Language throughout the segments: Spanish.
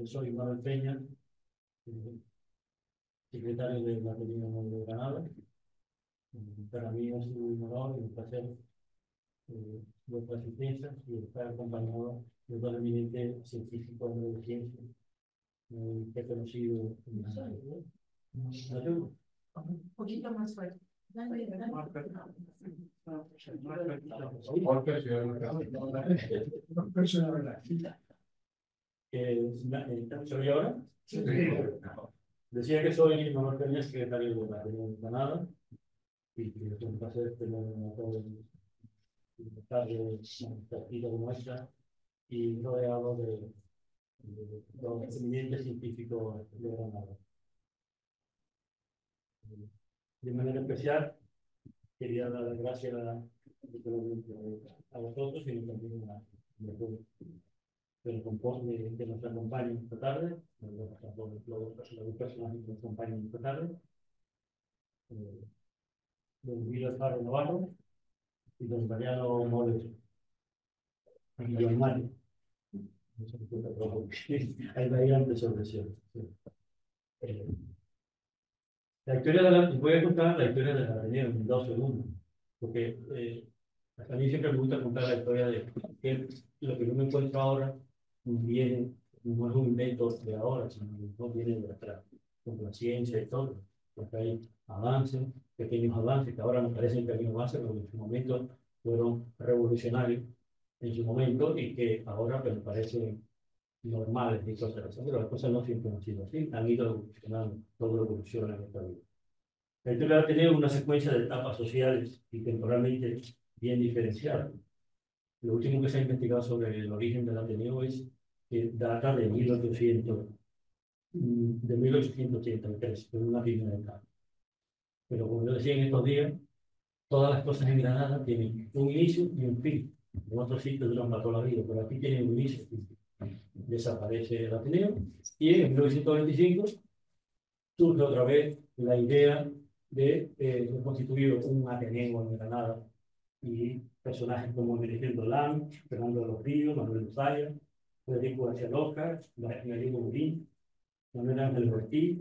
soy Manuel Peña, secretario de la Ateneo de Granada. Para mí es un honor y un placer vuestra asistencia y estar acompañado de dos eminentes científicos de ciencia que he conocido en la un poquito más fuerte. ¿Soy ahora? Sí. Decía que soy Manuel Peña, secretario de la Ateneo de Granada, y que es un placer tener una tarde como esta y rodeado de los eminentes científicos de Granada. De manera especial, quería dar las gracias a vosotros y también a que nos acompañen esta tarde, los personajes que nos acompañan esta tarde, don Guido Alfaro Navarro y don Mariano Moles. Y don Mario. Hay variantes sobre eso. La historia de la, voy a contar la historia de la Ateneo en 2 segundos, porque a mí siempre me gusta contar la historia de que lo que yo me encuentro ahora viene, no es un invento de ahora, sino que no viene de atrás, con la ciencia y todo, porque hay avances, pequeños avances, que ahora me parecen pequeños avances, pero en su momento fueron revolucionarios en su momento y que ahora pues, me parecen normales y cosas así, pero las cosas no siempre han sido así, han ido evolucionando, todo evoluciona en esta vida. La historia ha tenido una secuencia de etapas sociales y temporalmente bien diferenciadas. Lo último que se ha investigado sobre el origen del Ateneo es que data de 1883, en una primera etapa. Pero como yo decía en estos días, todas las cosas en Granada tienen un inicio y un fin. En otros sitios duran para toda la vida, pero aquí tienen un inicio y un fin. Desaparece el Ateneo y en 1925 surge otra vez la idea de constituir un Ateneo en Granada y personajes como Menegiel Dolan, Fernando de los Ríos, Manuel Luzaya, Federico García Lorca, Gallego Murín, Manuel Ángel Ortiz,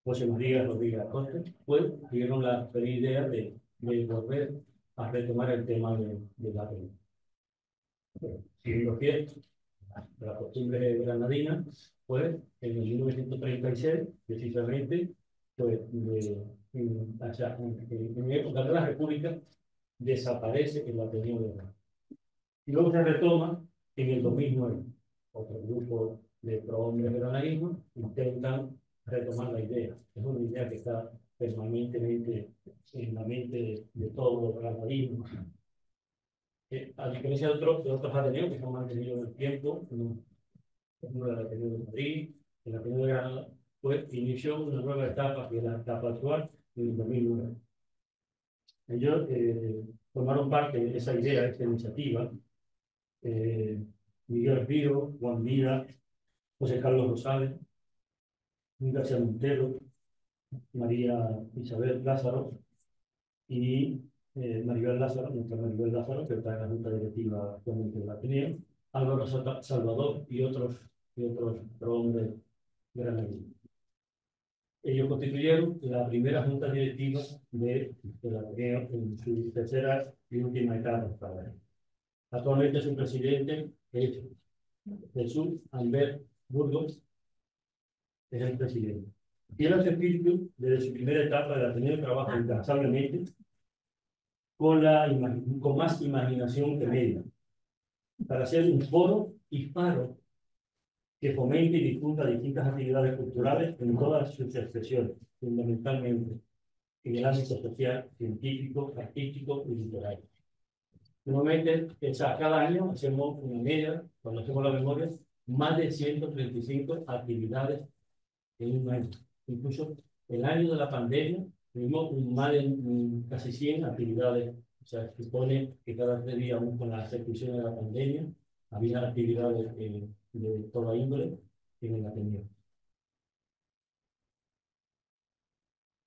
José María Rodríguez Acosta, pues tuvieron la feliz idea de volver a retomar el tema de la Ateneo. Siguiendo fiel de la costumbre granadina, pues en 1936, precisamente, pues en época de la República, desaparece el Ateneo de Granada. Y luego se retoma en el 2009. Otro grupo de prohombres de granadismo intentan retomar la idea. Es una idea que está permanentemente en la mente de todos los granadinos. A diferencia de otros ateneos que se han mantenido en el tiempo, como el Ateneo de Madrid, el Ateneo de Granada, pues inició una nueva etapa, que es la etapa actual, en el 2009. Ellos formaron parte de esa idea, de esta iniciativa, Miguel Río, Juan Vida, José Carlos Rosales, Luis García Montero, María Isabel Lázaro y Maribel Lázaro, nuestra Maribel Lázaro, que está en la Junta Directiva actualmente de la Ateneo, Álvaro Salvador y otros prohombres granadinos. Ellos constituyeron la primera Junta Directiva de la Ateneo en su tercera y última etapa. Actualmente su presidente es Jesús Albert Burgos, es el presidente. Y el espíritu, desde su primera etapa del Ateneo, trabaja incansablemente con más imaginación que media, para ser un foro y faro que fomente y difunda distintas actividades culturales en todas sus expresiones, fundamentalmente en el ámbito social, científico, artístico y literario. Normalmente, cada año hacemos una media, cuando hacemos la memoria, más de 135 actividades en un año. Incluso el año de la pandemia tuvimos más de casi 100 actividades. O sea, se supone que cada 3 días, aún con las restricciones de la pandemia, había actividades de toda índole en el Ateneo.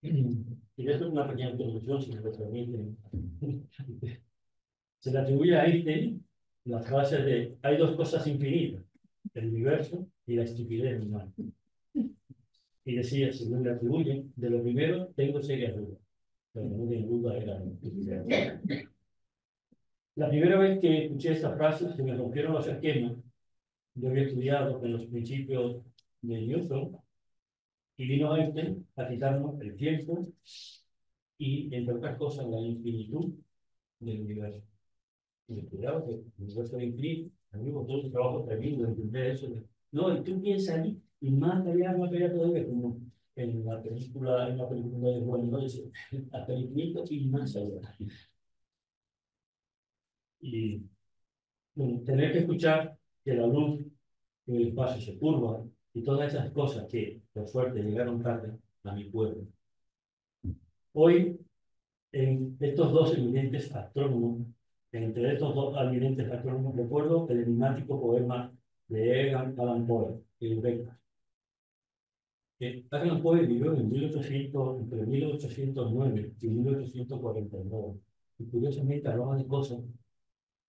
Y esto es una pequeña introducción, si me lo permiten. Se le atribuye a Einstein la frase de hay 2 cosas infinitas, el universo y la estupidez humana. Y decía, según le atribuyen, de lo primero tengo serias dudas, pero no tengo duda era la estupidez. La primera vez que escuché esta frase se me rompieron los esquemas. Yo había estudiado en los principios de Newton y vino Einstein a quitarnos el tiempo y, entre otras cosas, la infinitud del universo. Y cuidado que el universo es infinito. A mí con todo ese trabajo tremendo de entender eso. No, y tú piensas ahí, y más allá todavía, como en la película de Juan, ¿no? Dice, hasta el infinito y más allá. Y bueno, tener que escuchar que la luz en el espacio se curva y todas esas cosas que, por suerte, llegaron tarde a mi pueblo. Hoy, en estos dos eminentes astrónomos, entre estos dos eminentes astrónomos, recuerdo el enigmático poema de Edgar Allan Poe, Eureka. Allan Poe vivió en 1800, entre 1809 y 1849. Y curiosamente hablaba de cosas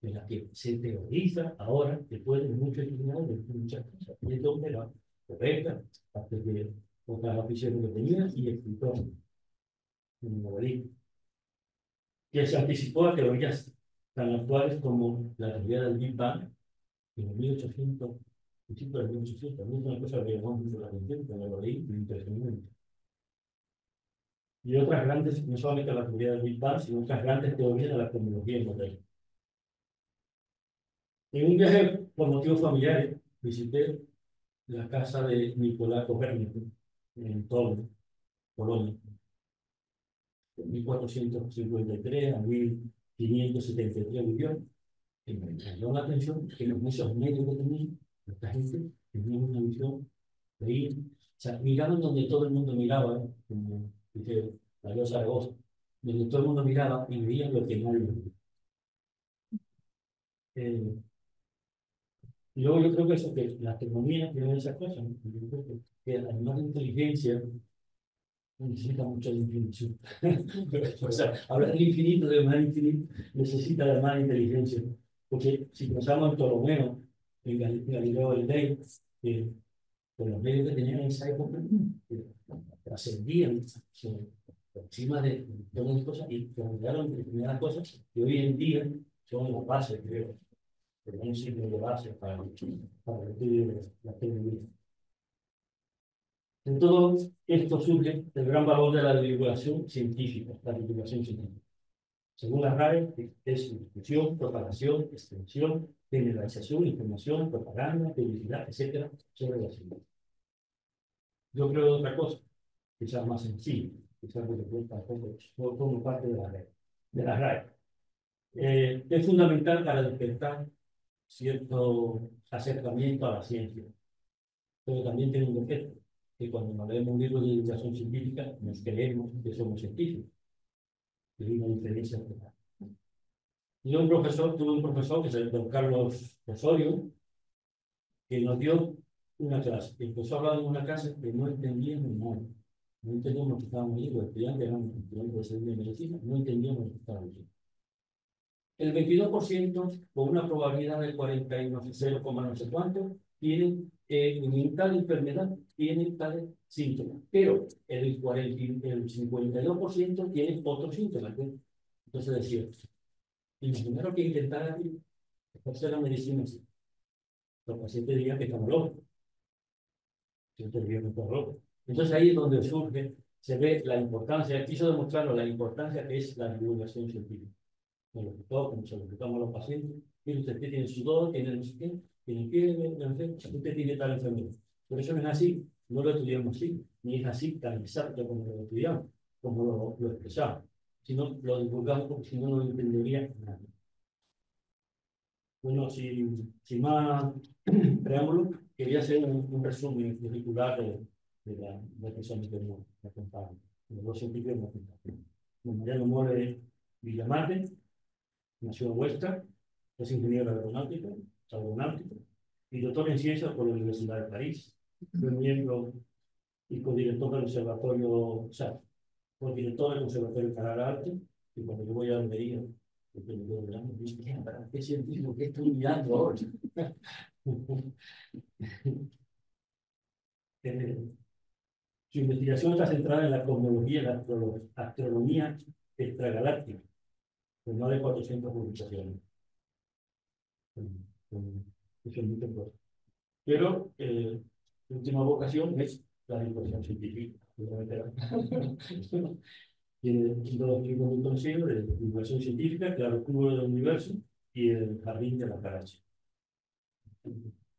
de las que se teoriza ahora que pueden mucho estudiar de muchas cosas. Y entonces era poeta, parte de otras aficiones que tenía y escritor, un novelista, que se anticipó a teorías tan actuales como la teoría del Big Bang en 1800, principios de 1800. A mí es una cosa que me llamó mucho la atención, cuando lo leí, me impresionó. Y otras grandes, no solamente la teoría del Big Bang, sino otras grandes teorías de la cosmología moderna. En un viaje por motivos familiares, visité la casa de Nicolás Copérnico en Tolno, Polonia, de 1453 a 1573 vivió. Y me llamó la atención que los esos medios que tenían, esta gente tenía una visión de ir, o sea, miraban donde todo el mundo miraba, como dice Mario Zaragoza, donde todo el mundo miraba y veían lo que nadie veía. Y luego yo creo que eso, que la tecnología tiene esas cosas, ¿no? Yo creo que además de inteligencia, necesita mucha definición. O sea, hablar del infinito, de más infinito, necesita además inteligencia. Porque si pensamos en Ptolomeo, en Galileo Galilei, con los medios que tenían en esa época, trascendían por encima de todas las cosas y crearon determinadas cosas que hoy en día son las bases, creo, pero un signo de base para el estudio de la tecnología. En todo esto surge el gran valor de la divulgación científica, la divulgación científica. Según la RAE, es difusión, propagación, extensión, generalización, información, propaganda, publicidad, etcétera, sobre la ciencia. Yo creo otra cosa, quizás más sencillo, quizás porque tampoco como parte de la RAE. Es fundamental para despertar cierto acercamiento a la ciencia, pero también tiene un defecto, que cuando nos leemos un libro de divulgación científica nos creemos que somos científicos, y hay una diferencia total. Tuve un profesor que se llama don Carlos Osorio, que nos dio una clase. Empezó a hablar de una clase que no entendíamos nada. No entendíamos lo que estábamos diciendo. Los estudiantes eran estudiantes de segundo de medicina, no entendíamos lo que estábamos diciendo. El 22%, con una probabilidad de 40 y no sé, 0, no sé cuánto, tienen en tal enfermedad, tienen tales síntomas. Pero el 52% tienen otros síntomas, ¿no? Entonces decía, y lo primero que intentar hacer la medicina así. Los pacientes dirían que estamos locos. Entonces ahí es donde surge, se ve la importancia, quiso demostrarnos la importancia que es la divulgación científica. Bueno, como se lo explicamos a los pacientes, mire usted tiene sudor, tiene no sé qué, tiene fiebre, no sé, usted tiene tal enfermedad. Por eso no es así, no lo estudiamos así, ni es así tan exacto como lo estudiamos, como lo expresamos, sino lo divulgamos porque si no, no lo entendería nadie. Bueno, sin más preámbulo, quería hacer un resumen curricular de la persona que nos acompaña, de los científicos que nos acompañan. Mariano More Villamarte, nació en Huesca, es ingeniero aeronáutico y doctor en ciencias por la Universidad de París. Fue miembro y codirector del Observatorio, o sea, codirector del Observatorio Canal Arte, y cuando yo voy a Almería, porque me quedo mirando y digo, ¿qué científico, qué estoy mirando ahora? Eh, Su investigación está centrada en la cosmología y la astronomía extragaláctica, con más de 400 publicaciones. Eso es mucho cosas. Pero la última vocación es la divulgación científica. Tiene dos libros muy conocidos de divulgación científica, Claroscuro del Universo y El Jardín de las Galaxias.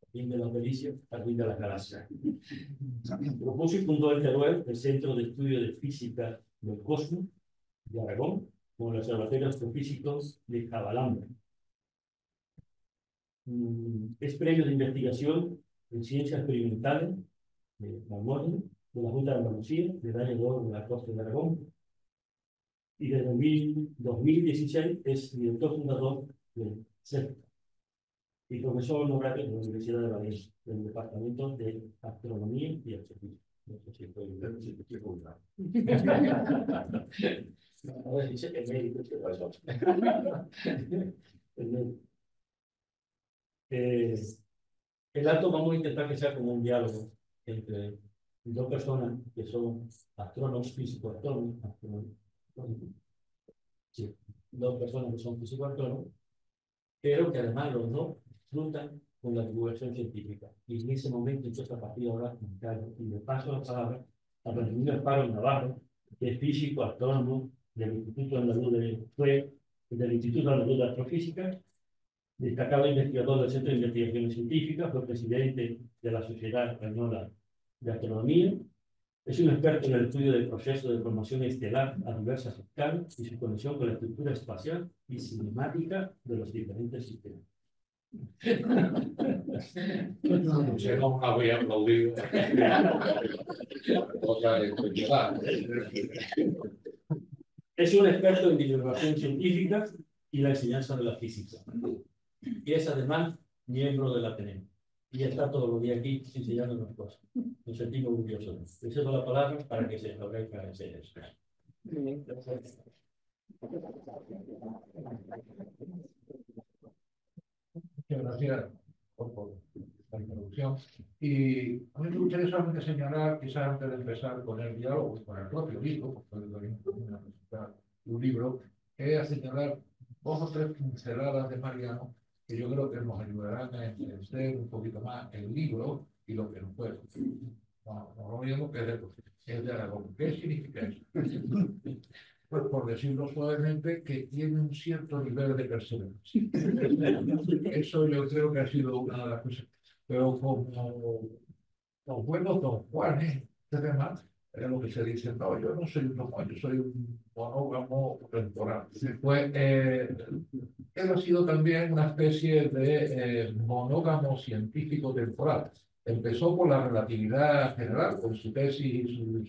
Jardín de las Delicias, Jardín de las Galaxias. Propuso y fundó el Teruel, el Centro de Estudio de Física del Cosmos de Aragón, con el Observatorio Astrofísico de Jabalambre. Es premio de investigación en ciencias experimentales de Marmónico, de la Junta de Andalucía, medalla de oro de la Costa de Aragón, y desde 2016 es director fundador del CERTA y profesor honorario de la Universidad de Valencia, del Departamento de Astronomía y Astrofísica. No sé si estoy publicado. A ver, dice que el médico, ¿qué pasó? El médico. El acto vamos a intentar que sea como un diálogo entre dos personas que son astrónomos, físico-astrónomos, sí, dos personas que son físico-astrónomos, pero que además los dos disfrutan con la divulgación científica. Y en ese momento, entonces, a partir de ahora, y le paso la palabra a Benjamín Alfaro Navarro, que es físico, astrónomo del Instituto Andaluz del Instituto Andaluz de Astrofísica, destacado investigador del Centro de Investigaciones Científicas, fue presidente de la Sociedad Española de Astronomía, es un experto en el estudio del proceso de formación estelar a diversas escalas y su conexión con la estructura espacial y cinemática de los diferentes sistemas. No sé cómo habría aplaudido. Cosa espectacular. Es un experto en divulgación científica y la enseñanza de la física. Y es además miembro del Ateneo. Y está todos los días aquí enseñándonos cosas. Nos sentimos orgullosos. Le cedo la palabra para que se establezca en serio. Muchas gracias por la introducción. Y a mí me gustaría solamente señalar, quizás antes de empezar con el diálogo, con el propio libro, porque también un libro, es señalar dos o tres pinceladas de Mariano que yo creo que nos ayudarán a entender un poquito más el libro y lo que nos puede. No mismo que es de Aragón. ¿Qué significa eso? Pues por decirlo suavemente, que tiene un cierto nivel de perseverancia. Eso yo creo que ha sido una de las cosas. Pero como los buenos don Juanes, demás, es lo que se dice, no, yo no soy un don Juan, yo soy un monógamo temporal. Pues él ha sido también una especie de monógamo científico temporal. Empezó por la relatividad general, con su tesis, su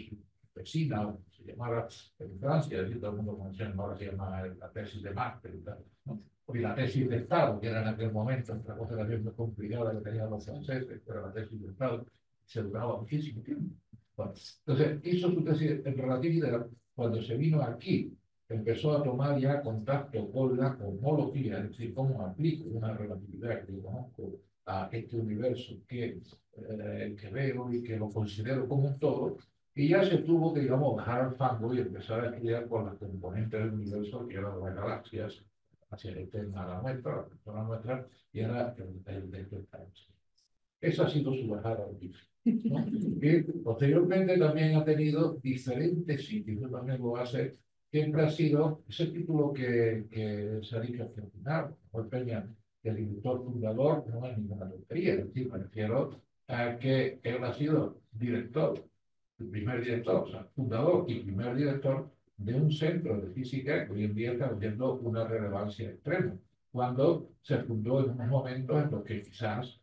vecina, se llamaba en Francia, y todo el mundo conoce, ahora se llama la tesis de Máster y tal, ¿no? Y la tesis de Estado, que era en aquel momento otra cosa también muy complicada que tenían los franceses, pero la tesis de Estado se duraba muchísimo tiempo. Bueno, entonces hizo su tesis en relatividad. Cuando se vino aquí, empezó a tomar ya contacto con la cosmología, es decir, cómo aplico una relatividad que yo conozco a este universo que veo y que lo considero como un todo, y ya se tuvo que, digamos, bajar al fango y empezar a estudiar con las componentes del universo, que eran las galaxias, hacia la externa a la nuestra, la persona nuestra, y era el de esa ha sido su bajada al piso, ¿no? Y posteriormente también ha tenido diferentes sitios, yo también lo hace, siempre ha sido ese título que se ha dicho hacia el final, Juan Peña, el director fundador, no es ninguna tontería, es decir, me refiero a que él ha sido director, el primer director, o sea, fundador y primer director de un centro de física que hoy en día está teniendo una relevancia extrema, cuando se fundó en unos momentos en los que quizás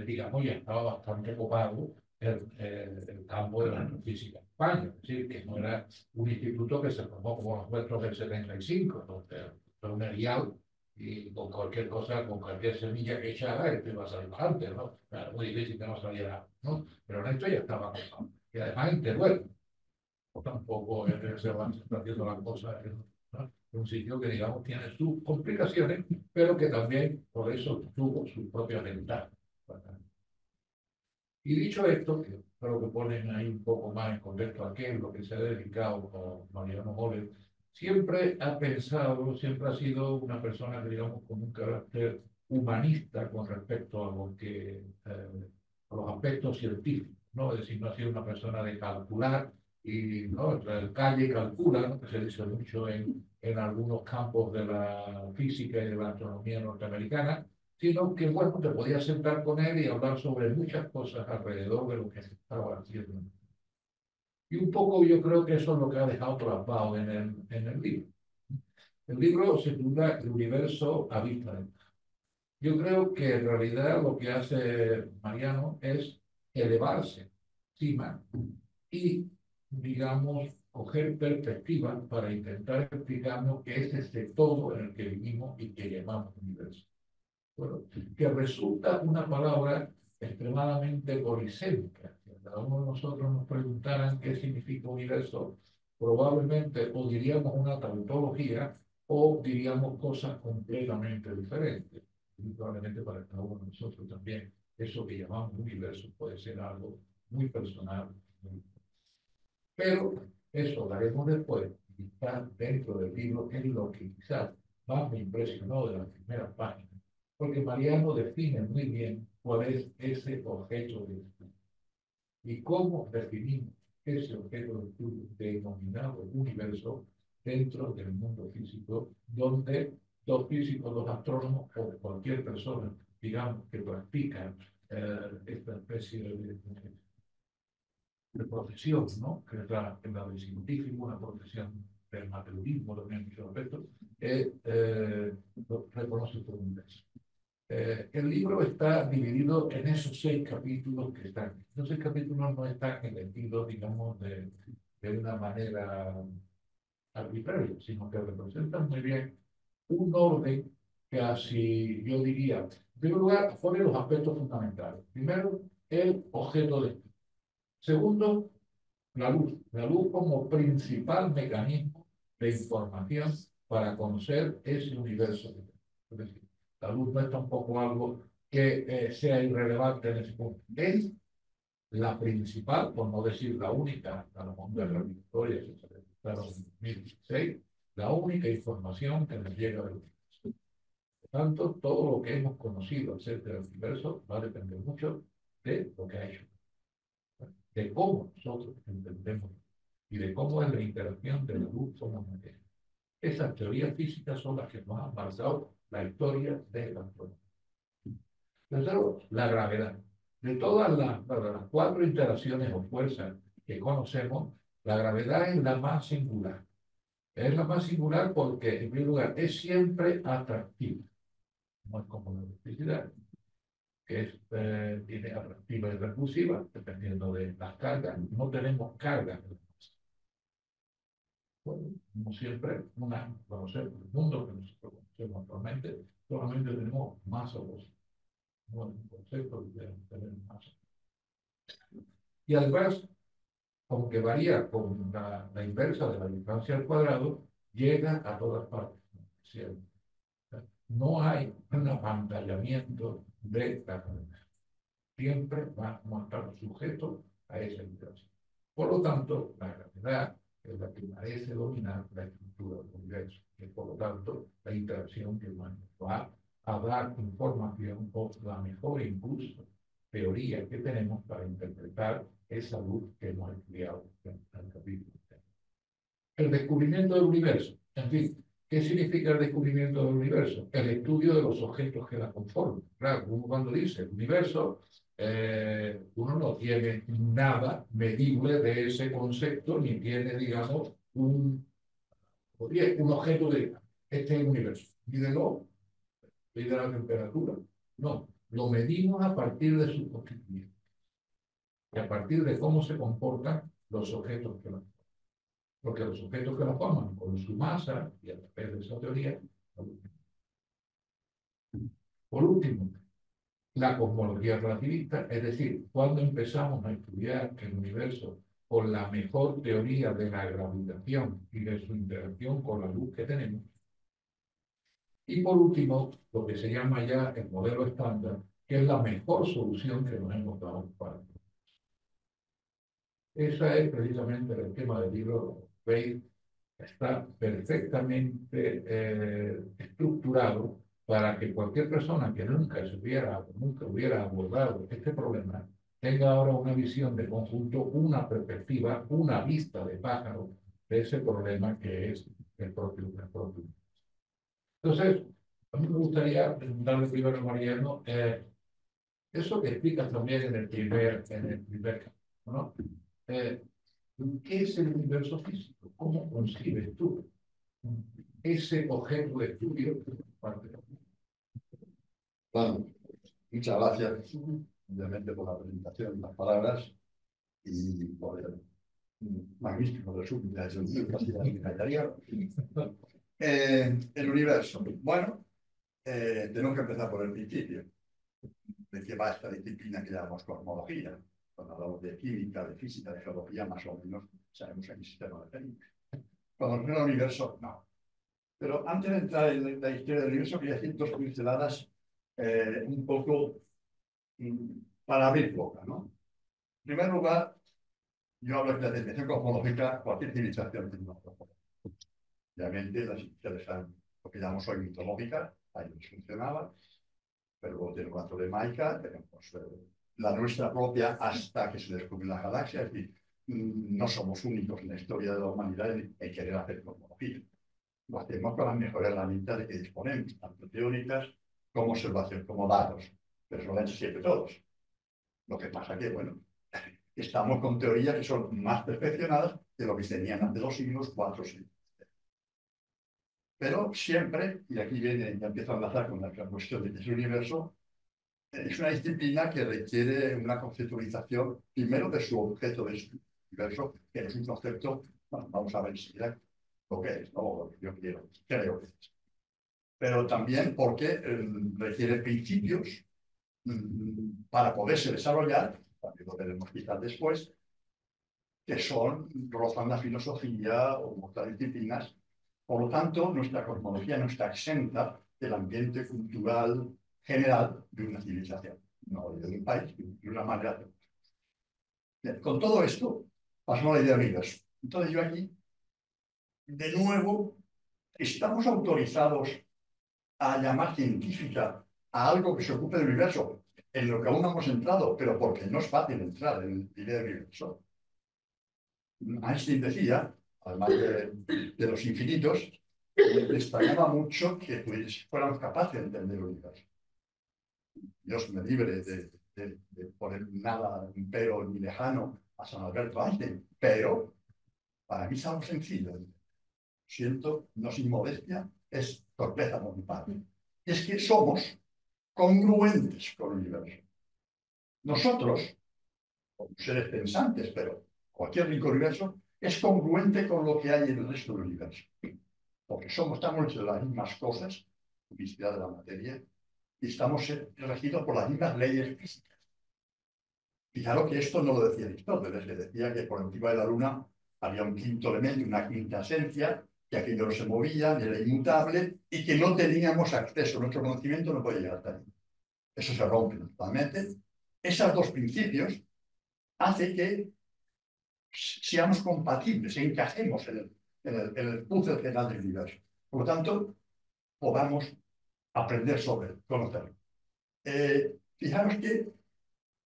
digamos, ya estaba bastante copado el campo de la astrofísica en España. Es decir, que no era un instituto que se formó como los nuestros del 75, donde fue un erial y con cualquier cosa, con cualquier semilla que echara, esto iba a salir adelante, ¿no? Era muy difícil que no saliera, ¿no? Pero en esto ya estaba copado. Y además en Teruel, tampoco se van haciendo las cosas, ¿no? un sitio que, digamos, tiene sus complicaciones, pero que también por eso tuvo su propia ventaja. Y dicho esto, que creo que ponen ahí un poco más en contexto a qué es lo que se ha dedicado con Mariano Moller, siempre ha pensado, siempre ha sido una persona que, digamos, con un carácter humanista con respecto a lo que, a los aspectos científicos, ¿no? Es decir, no ha sido una persona de calcular y, ¿no? El calle calcula, ¿no? Que se dice mucho en algunos campos de la física y de la astronomía norteamericana, sino que, bueno, te podías sentar con él y hablar sobre muchas cosas alrededor de lo que se estaba haciendo. Y un poco yo creo que eso es lo que ha dejado plasmado en el libro. El libro se titula El universo a vista de. Yo creo que en realidad lo que hace Mariano es elevarse encima y, digamos, coger perspectiva para intentar explicarnos qué es este todo en el que vivimos y que llamamos universo. Bueno, que resulta una palabra extremadamente polisémica. Si cada uno de nosotros nos preguntaran qué significa universo, probablemente o diríamos una tautología o diríamos cosas completamente diferentes. Y probablemente para cada uno de nosotros también eso que llamamos universo puede ser algo muy personal. Pero eso lo haremos después y está dentro del libro, es lo que quizás más me impresionó de las primeras páginas, porque Mariano define muy bien cuál es ese objeto de estudio y cómo definimos ese objeto de estudio denominado universo dentro del mundo físico, donde dos físicos, dos astrónomos o cualquier persona, digamos, que practica esta especie de profesión, ¿no? Que es la del científico, una profesión del materialismo, también en muchos aspectos, lo reconoce por un beso. El libro está dividido en esos 6 capítulos que están. Esos 6 capítulos no están elegidos, digamos, de una manera arbitraria, sino que representan muy bien un orden que así yo diría, en primer lugar, pone los aspectos fundamentales. Primero, el objeto de estudio. Segundo, la luz como principal mecanismo de información para conocer ese universo. Es decir, la luz no es tampoco algo que sea irrelevante en ese punto. Es la principal, por no decir la única, a la monta de la victoria, en 2016, la única información que nos llega del universo. Por tanto, todo lo que hemos conocido acerca del universo va a depender mucho de lo que ha hecho, de cómo nosotros entendemos y de cómo es la interacción de la luz con la materia. Esas teorías físicas son las que nos han marcado la historia de la astronomía. Tercero, la gravedad. De todas las 4 interacciones o fuerzas que conocemos, la gravedad es la más singular. Es la más singular porque, en primer lugar, es siempre atractiva. No es como la electricidad, que tiene atractiva y repulsiva, dependiendo de las cargas. No tenemos cargas. Bueno, como siempre, conocemos el mundo que nosotros conocemos actualmente, solamente tenemos masa o posición. No es un concepto de tener masa. Y además, aunque varía con la inversa de la distancia al cuadrado, llega a todas partes. No hay un apantallamiento de la gravedad. Siempre va a estar sujeto a esa interacción. Por lo tanto, la gravedad es la que parece dominar la estructura del universo, y por lo tanto, la interacción que va a dar información o la mejor incluso teoría que tenemos para interpretar esa luz que hemos estudiado en el capítulo. El descubrimiento del universo. En fin, ¿qué significa el descubrimiento del universo? El estudio de los objetos que la conforman. Claro, uno cuando dice el universo, uno no tiene nada medible de ese concepto, ni tiene, digamos, un objeto de este es el universo. Mídelo, mide la temperatura. No, lo medimos a partir de su constitución y a partir de cómo se comportan los objetos que la forman. Porque los objetos que la forman con su masa, y a través de esa teoría, por último, la cosmología relativista, es decir, cuando empezamos a estudiar el universo con la mejor teoría de la gravitación y de su interacción con la luz que tenemos. Y por último, lo que se llama ya el modelo estándar, que es la mejor solución que nos hemos dado para. Ese es precisamente el esquema del libro. Veis, está perfectamente estructurado para que cualquier persona que nunca hubiera abordado este problema tenga ahora una visión de conjunto, una perspectiva, una vista de pájaro de ese problema que es el propio. Entonces, a mí me gustaría preguntarle primero a Mariano, eso que explicas también en el primer capítulo, ¿no? ¿Qué es el universo físico? ¿Cómo concibes tú ese objeto de estudio? Bueno, muchas gracias, obviamente, por la presentación y las palabras y por el magnífico resumen de el libro, casi me callaría. El universo. Bueno, tenemos que empezar por el principio, de que va esta disciplina que llamamos cosmología. Cuando hablamos de química, de física, de geología, más o menos sabemos que hay un sistema de técnicas. Cuando nos el universo, no. Pero antes de entrar en la historia del universo, quería decir dos pinceladas un poco para abrir boca, ¿no? En primer lugar, yo hablo de la definición cosmológica, cualquier civilización tiene una cosmología. Obviamente, las civilizaciones eran lo que llamamos hoy mitológicas, ahí no funcionaba, pero luego tenemos la tolemaica, tenemos la nuestra propia hasta que se descubrió la galaxia, es decir, no somos únicos en la historia de la humanidad en querer hacer cosmología. Lo hacemos con las mejores herramientas de que disponemos, tanto teóricas como observación, como datos, pero eso lo han hecho siempre todos. Lo que pasa que, bueno, estamos con teorías que son más perfeccionadas de lo que tenían hace 2 siglos, 4 siglos. Pero siempre, y aquí viene, ya empiezo a enlazar con la cuestión de que es el universo, es una disciplina que requiere una conceptualización, primero de su objeto de su universo, que es un concepto, bueno, vamos a ver enseguida lo que es, no lo que yo creo que es. Pero también porque requiere principios para poderse desarrollar, también lo veremos quizás después, que rozan la filosofía o otras disciplinas. Por lo tanto, nuestra cosmología no está exenta del ambiente cultural general de una civilización, no de un país, de una manera. Bien, con todo esto, pasamos a la idea del universo. Entonces yo aquí, de nuevo, estamos autorizados a llamar científica a algo que se ocupe del universo, en lo que aún no hemos entrado, pero porque no es fácil entrar en la idea del universo. Einstein decía, además de los infinitos, destacaba mucho que fuéramos capaces de entender el universo. Dios me libre de poner nada, un pero ni lejano a San Alberto Einstein, pero para mí es algo sencillo. Siento, no sin modestia, es torpeza por mi parte. Y es que somos congruentes con el universo. Nosotros, como seres pensantes, pero cualquier rico universo, es congruente con lo que hay en el resto del universo. Porque estamos hechos de las mismas cosas, unicidad de la materia, y estamos regidos por las mismas leyes físicas. Fijaros que esto no lo decía Aristóteles, que decía que por encima de la Luna había un quinto elemento, una quinta esencia, que aquello no se movía, era inmutable, y que no teníamos acceso, nuestro conocimiento no podía llegar hasta ahí. Eso se rompe totalmente. Esos dos principios hacen que seamos compatibles, encajemos en el puzzle general del universo. Por lo tanto, podamos aprender sobre él, conocerlo. Fijaros que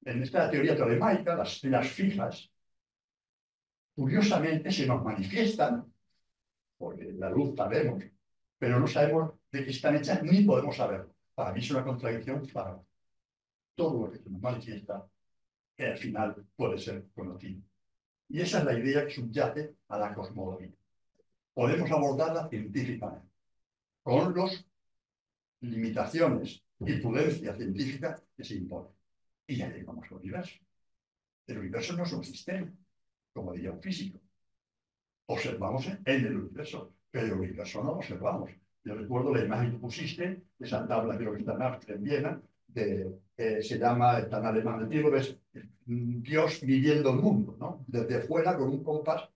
en esta teoría tolemaica, las estrellas fijas, curiosamente se nos manifiestan, porque la luz sabemos, pero no sabemos de qué están hechas ni podemos saberlo. Para mí es una contradicción para todo lo que se nos manifiesta, que al final puede ser conocido. Y esa es la idea que subyace a la cosmología. Podemos abordarla científicamente, con las limitaciones y prudencia científica que se imponen. Y ya llegamos al universo. El universo no es un sistema, como diría un físico. Observamos en el universo, pero el universo no lo observamos. Yo recuerdo la imagen que pusiste, esa tabla creo que está en Viena, se llama, está en alemán el título, es Dios midiendo el mundo, ¿no? Desde fuera con un compás,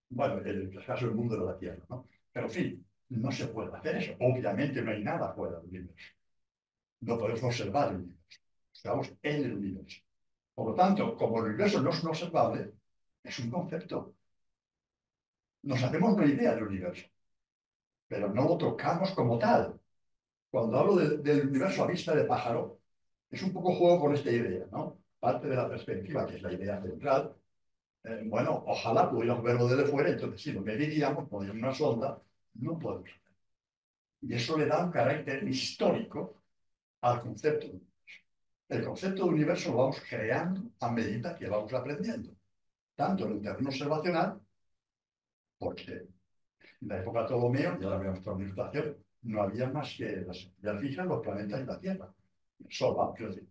bueno, en el caso del mundo de la Tierra, ¿no? Pero en fin, no se puede hacer eso. Obviamente no hay nada fuera del universo. No podemos observar el universo. Estamos en el universo. Por lo tanto, como el universo no es observable, es un concepto. Nos hacemos una idea del universo, pero no lo tocamos como tal. Cuando hablo del universo a vista de pájaro, es un poco juego con esta idea, ¿no? Parte de la perspectiva, que es la idea central. Bueno, ojalá pudiéramos verlo desde fuera, entonces si lo mediríamos, poniendo una sonda, no podemos hacerlo. Y eso le da un carácter histórico al concepto de universo. El concepto de universo lo vamos creando a medida que vamos aprendiendo, tanto en el terreno observacional, porque en la época de Ptolomeo, ya la había mostrado en la ilustración, no había más que las estrellas fijas, los planetas y la Tierra. El Sol, quiero decir.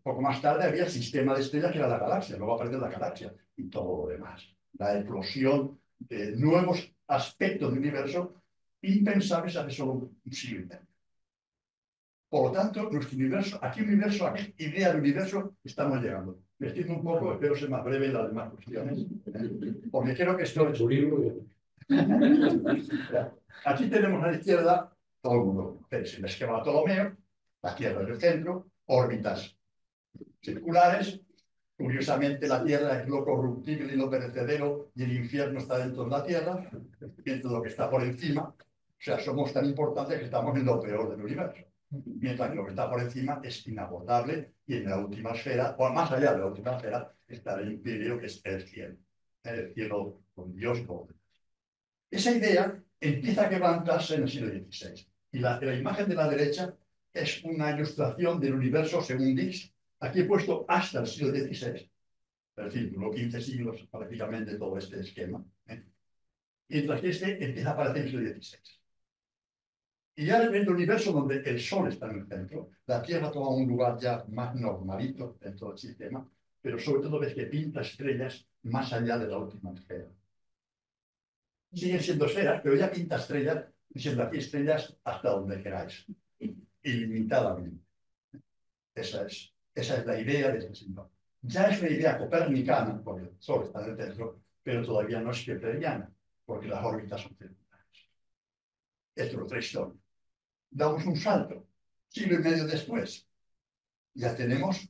Poco más tarde había el sistema de estrellas que era la galaxia, luego aparece la galaxia y todo lo demás. La eclosión de nuevos aspectos del universo impensables hace solo un siglo y medio. Por lo tanto, nuestro universo, ¿a qué universo, a qué idea de universo estamos llegando? Me extiendo un poco, espero ser más breve en las demás cuestiones, porque creo que esto es... Aquí tenemos a la izquierda, todo el mundo, el esquema de Ptolomeo, la Tierra en el centro, órbitas circulares. Curiosamente, la Tierra es lo corruptible y lo perecedero, y el infierno está dentro de la Tierra, mientras lo que está por encima, o sea, somos tan importantes que estamos en lo peor del universo. Mientras que lo que está por encima es inabordable, y en la última esfera, o más allá de la última esfera, está el imperio, que es el cielo con Dios y todo lo demás. Esa idea empieza a quebrantarse en el siglo XVI. Y la imagen de la derecha es una ilustración del universo según Dix. Aquí he puesto hasta el siglo XVI. Es decir, duró 15 siglos prácticamente todo este esquema. Mientras que este empieza a aparecer en el siglo XVI. Y ya en el universo donde el Sol está en el centro, la Tierra toma un lugar ya más normalito dentro del sistema, pero sobre todo ves que pinta estrellas más allá de la última esfera. Siguen siendo esferas, pero ya pinta estrellas, diciendo aquí estrellas hasta donde queráis, ilimitadamente. Esa es la idea de este señor. Ya es una idea copernicana, porque el Sol está en el centro, pero todavía no es kepleriana, porque las órbitas son circulares. Esto es otra historia. Damos un salto, siglo y medio después. Ya tenemos,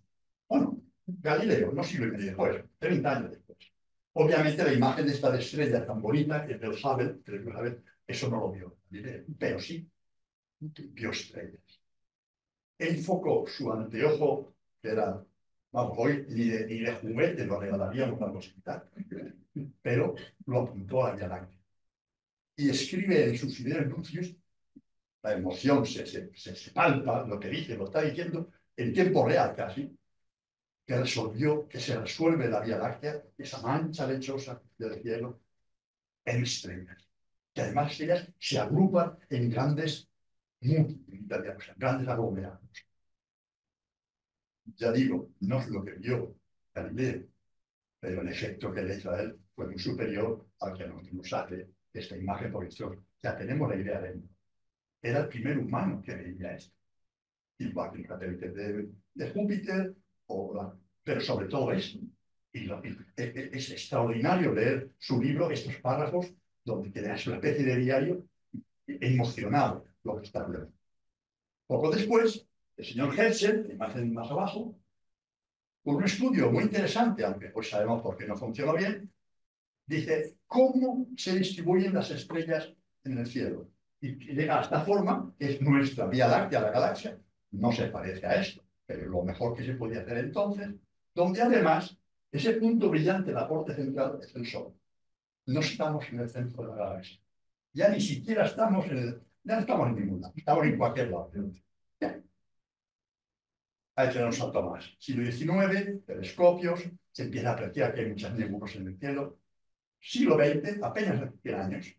bueno, Galileo, no siglo y medio después, 30 años después. Obviamente la imagen de esta estrella tan bonita, que es del Hubble, eso no lo vio Galileo, pero sí vio estrellas. Enfocó su anteojo, que era, vamos, hoy ni de juguete lo regalaríamos una cosita, pero lo apuntó a la Vía Láctea. Y escribe en sus ideas Lucius, la emoción se palpa, lo que dice, lo está diciendo en tiempo real casi, que se resuelve la Vía Láctea, esa mancha lechosa del cielo, en estrellas. Que además estrellas se agrupan en grandes grandes aglomerados. Ya digo, no es lo que vio Galileo, pero el efecto que le hizo a él fue muy superior al que nos hace esta imagen, porque ya tenemos la idea de él. Era el primer humano que veía esto. Igual que el satélite de Júpiter, pero sobre todo esto. Es extraordinario leer su libro, estos párrafos, donde es una especie de diario emocionado lo que está viendo. Poco después, el señor Herschel, la imagen más abajo, con un estudio muy interesante, aunque pues sabemos por qué no funcionó bien, dice cómo se distribuyen las estrellas en el cielo. Y llega a esta forma, que es nuestra Vía Láctea, la galaxia, no se parece a esto, pero lo mejor que se podía hacer entonces, donde además ese punto brillante, la parte central, es el Sol. No estamos en el centro de la galaxia. Ya ni siquiera estamos ya no estamos en ningún lado, estamos en cualquier lado. Hay que dar un salto más. Siglo XIX, telescopios, se empieza a apreciar que hay muchas nebulas en el cielo. Siglo XX, apenas 100 años.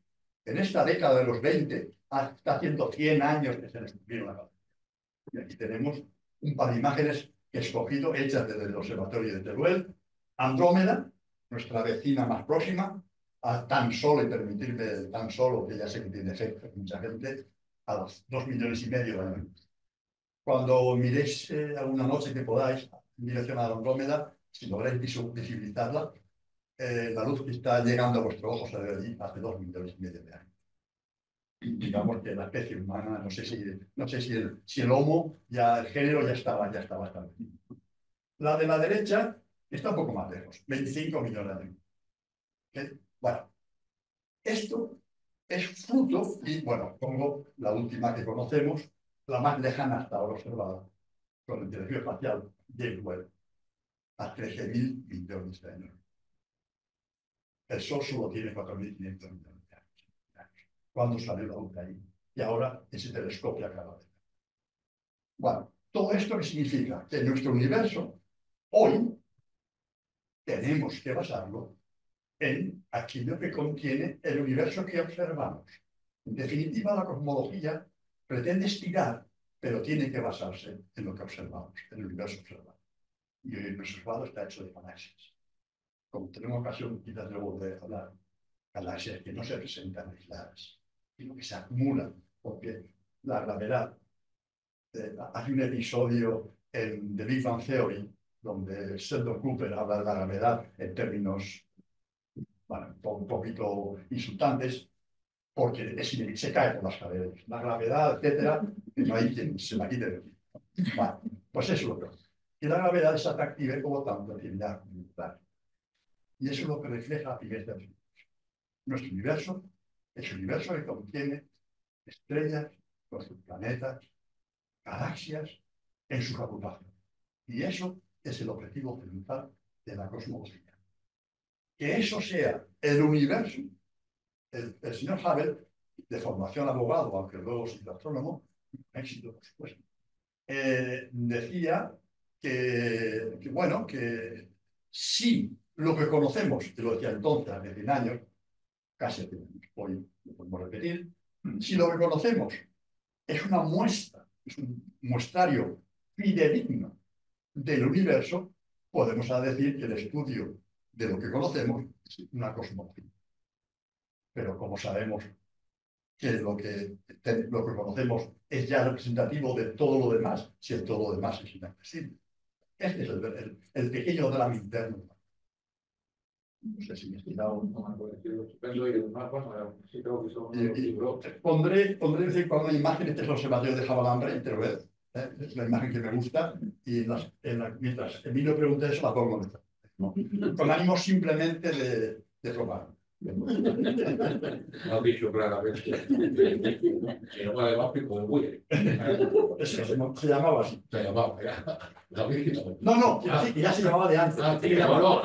En esta década de los 20, está haciendo 100 años que se descubrieron la galaxia. Y aquí tenemos un par de imágenes que he escogido, hechas desde el observatorio de Teruel. Andrómeda, nuestra vecina más próxima, a tan solo, y permitirme tan solo, que ya sé que tiene efecto mucha gente, a los 2,5 millones de años. Cuando miréis alguna noche que podáis, en dirección a la Andrómeda, si lográis visibilizarla, la luz que está llegando a vuestros ojos allí hace 2,5 millones de años. Y digamos que la especie humana, no sé si el Homo, ya el género ya estaba establecido. La de la derecha está un poco más lejos, 25 millones de años. ¿Okay? Bueno, esto es fruto, y bueno, pongo la última que conocemos, la más lejana hasta ahora observada, con el telescopio espacial James Webb, a 13.000 millones de años. El Sol solo tiene 4.500 millones de años. ¿Cuándo salió la luz de ahí? Y ahora ese telescopio acaba de... Bueno, ¿todo esto qué significa? Que nuestro universo, hoy, tenemos que basarlo en aquello que contiene el universo que observamos. En definitiva, la cosmología pretende estirar, pero tiene que basarse en lo que observamos, en el universo observado. Y el universo observado está hecho de galaxias. Como tenemos ocasión quizás luego de hablar, galaxias que no se presentan aisladas, sino que se acumulan, porque la gravedad... hay un episodio en The Big Bang Theory donde Sheldon Cooper habla de la gravedad en términos, bueno, un poquito insultantes, porque se cae por las paredes. La gravedad, etcétera, que no hay quien se la quite de aquí. Bueno, pues eso es lo que hace. Y la gravedad es atractiva y por lo tanto tiende a acumular. Y eso es lo que refleja la figura del universo. Nuestro universo es un universo que contiene estrellas, con sus planetas, galaxias en su agrupación. Y eso es el objetivo principal de la cosmología. Que eso sea el universo. El señor Hubble, de formación abogado, aunque luego se hizo astrónomo, éxito, por supuesto, decía bueno, que si lo que conocemos, que lo decía entonces, hace 100 años, casi hace 100 años, hoy lo podemos repetir, si lo que conocemos es una muestra, es un muestrario fidedigno del universo, podemos decir que el estudio de lo que conocemos es una cosmología. Pero como sabemos que lo que conocemos es ya representativo de todo lo demás, si el todo lo demás es inaccesible. Este es el pequeño drama interno. No sé si me he explicado. Pondré de vez en cuando una imagen, este es el observatorio de Javalambre, y te lo ves. Es la imagen que me gusta, y mientras Emilio pregunta eso, la pongo ¿no? Con ánimo simplemente de probar. No ha dicho claramente. Si no, además, pico de buey. Eso se llamaba así. Se llamaba, ya. No, ya se llamaba de antes. Ah, sí, no.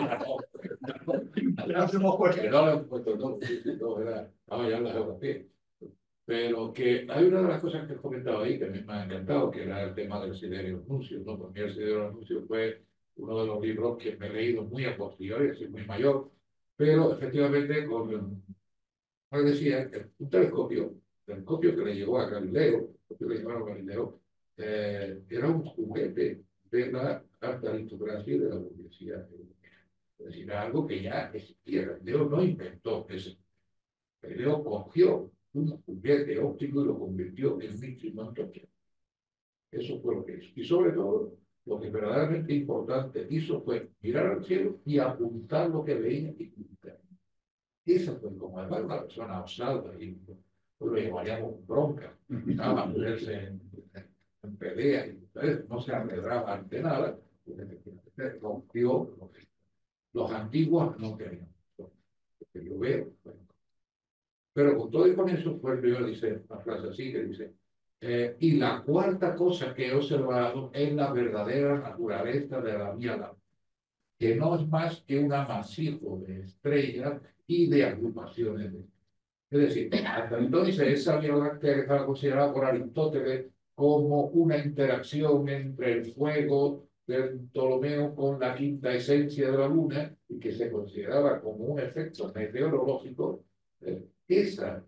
Ya nos hemos puesto. Que no le hemos puesto no, ¿verdad? Estaba ya en la geografía. Pero que hay una de las cosas que he comentado ahí que a mí me ha encantado, que era el tema del Sidereus Nuncius, ¿no? Para mí el Sidereus Nuncius fue uno de los libros que me he leído muy a posteriori, así muy mayor, pero efectivamente como decía, un telescopio que le llegó a Galileo, que le llevaron a Galileo, era un juguete de la alta aristocracia y de la burguesía europea. Es decir, era algo que ya existía. Galileo no inventó eso. Galileo cogió un juguete óptico y lo convirtió en un instrumento. Eso fue lo que hizo. Y sobre todo, lo que verdaderamente importante hizo fue mirar al cielo y apuntar lo que veía y publicar. Esa fue como además una persona osada y pues lo llamaríamos bronca, a ponerse en pelea y entonces no se arredraba ante nada, rompió lo que los antiguos no querían. Lo que yo veo, bueno. Pero con todo y con eso, pues yo dice una frase así que dice, y la cuarta cosa que he observado es la verdadera naturaleza de la Vía Láctea, que no es más que un amasijo de estrellas y de agrupaciones de... Es decir, hasta entonces esa Vía Láctea que estaba considerada por Aristóteles como una interacción entre el fuego del Ptolomeo con la quinta esencia de la Luna y que se consideraba como un efecto meteorológico, esa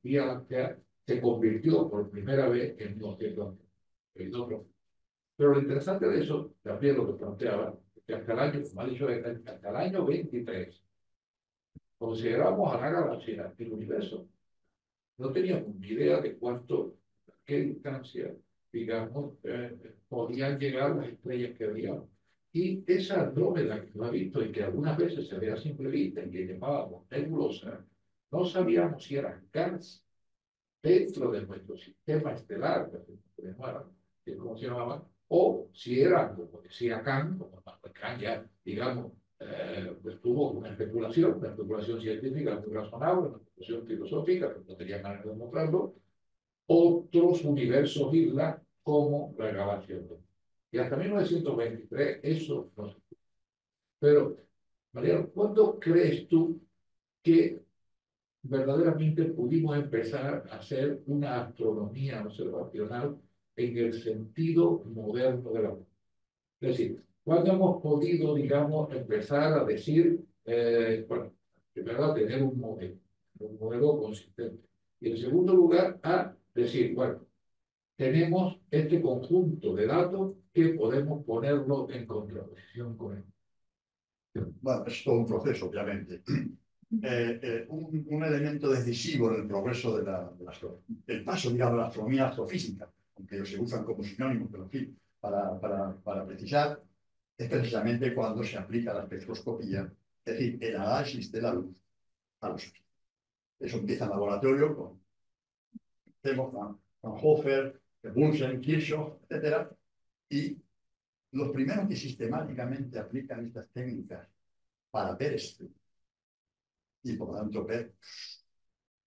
Vía Láctea se convirtió por primera vez en un objeto astronómico. Pero lo interesante de eso, también lo que planteaba, es que hasta el año, como ha dicho, hasta el año 23, considerábamos a la galaxia el universo. No teníamos ni idea de qué distancia digamos, podían llegar a las estrellas que veíamos. Y esa Andrómeda que lo ha visto y que algunas veces se ve a simple vista y que llamábamos nebulosa, no sabíamos si eran gas dentro de nuestro sistema estelar, que es como se llamaba, o si eran, como decía Kant, como Kant ya, digamos, pues tuvo una especulación científica muy razonable, una especulación filosófica, pero no tenía manera de demostrarlo, otros universos islas como la galaxia. Y hasta 1923 eso no se... Pero, Mariano, ¿cuándo crees tú que verdaderamente pudimos empezar a hacer una astronomía observacional en el sentido moderno de la palabra? Es decir, ¿cuándo hemos podido, digamos, empezar a decir, bueno, primero a tener un modelo consistente? Y en segundo lugar, a decir, bueno, tenemos este conjunto de datos que podemos ponerlo en contraposición con él. Bueno, es todo un proceso, obviamente. Un elemento decisivo en el progreso del paso, digamos, de la astronomía astrofísica, aunque ellos se usan como sinónimos, pero en fin, para precisar, es precisamente cuando se aplica la espectroscopía, es decir, el análisis de la luz a los astros. Eso empieza en laboratorio con Hofer, Bunsen, Kirchhoff, etc. Y los primeros que sistemáticamente aplican estas técnicas para ver esto y por lo tanto ver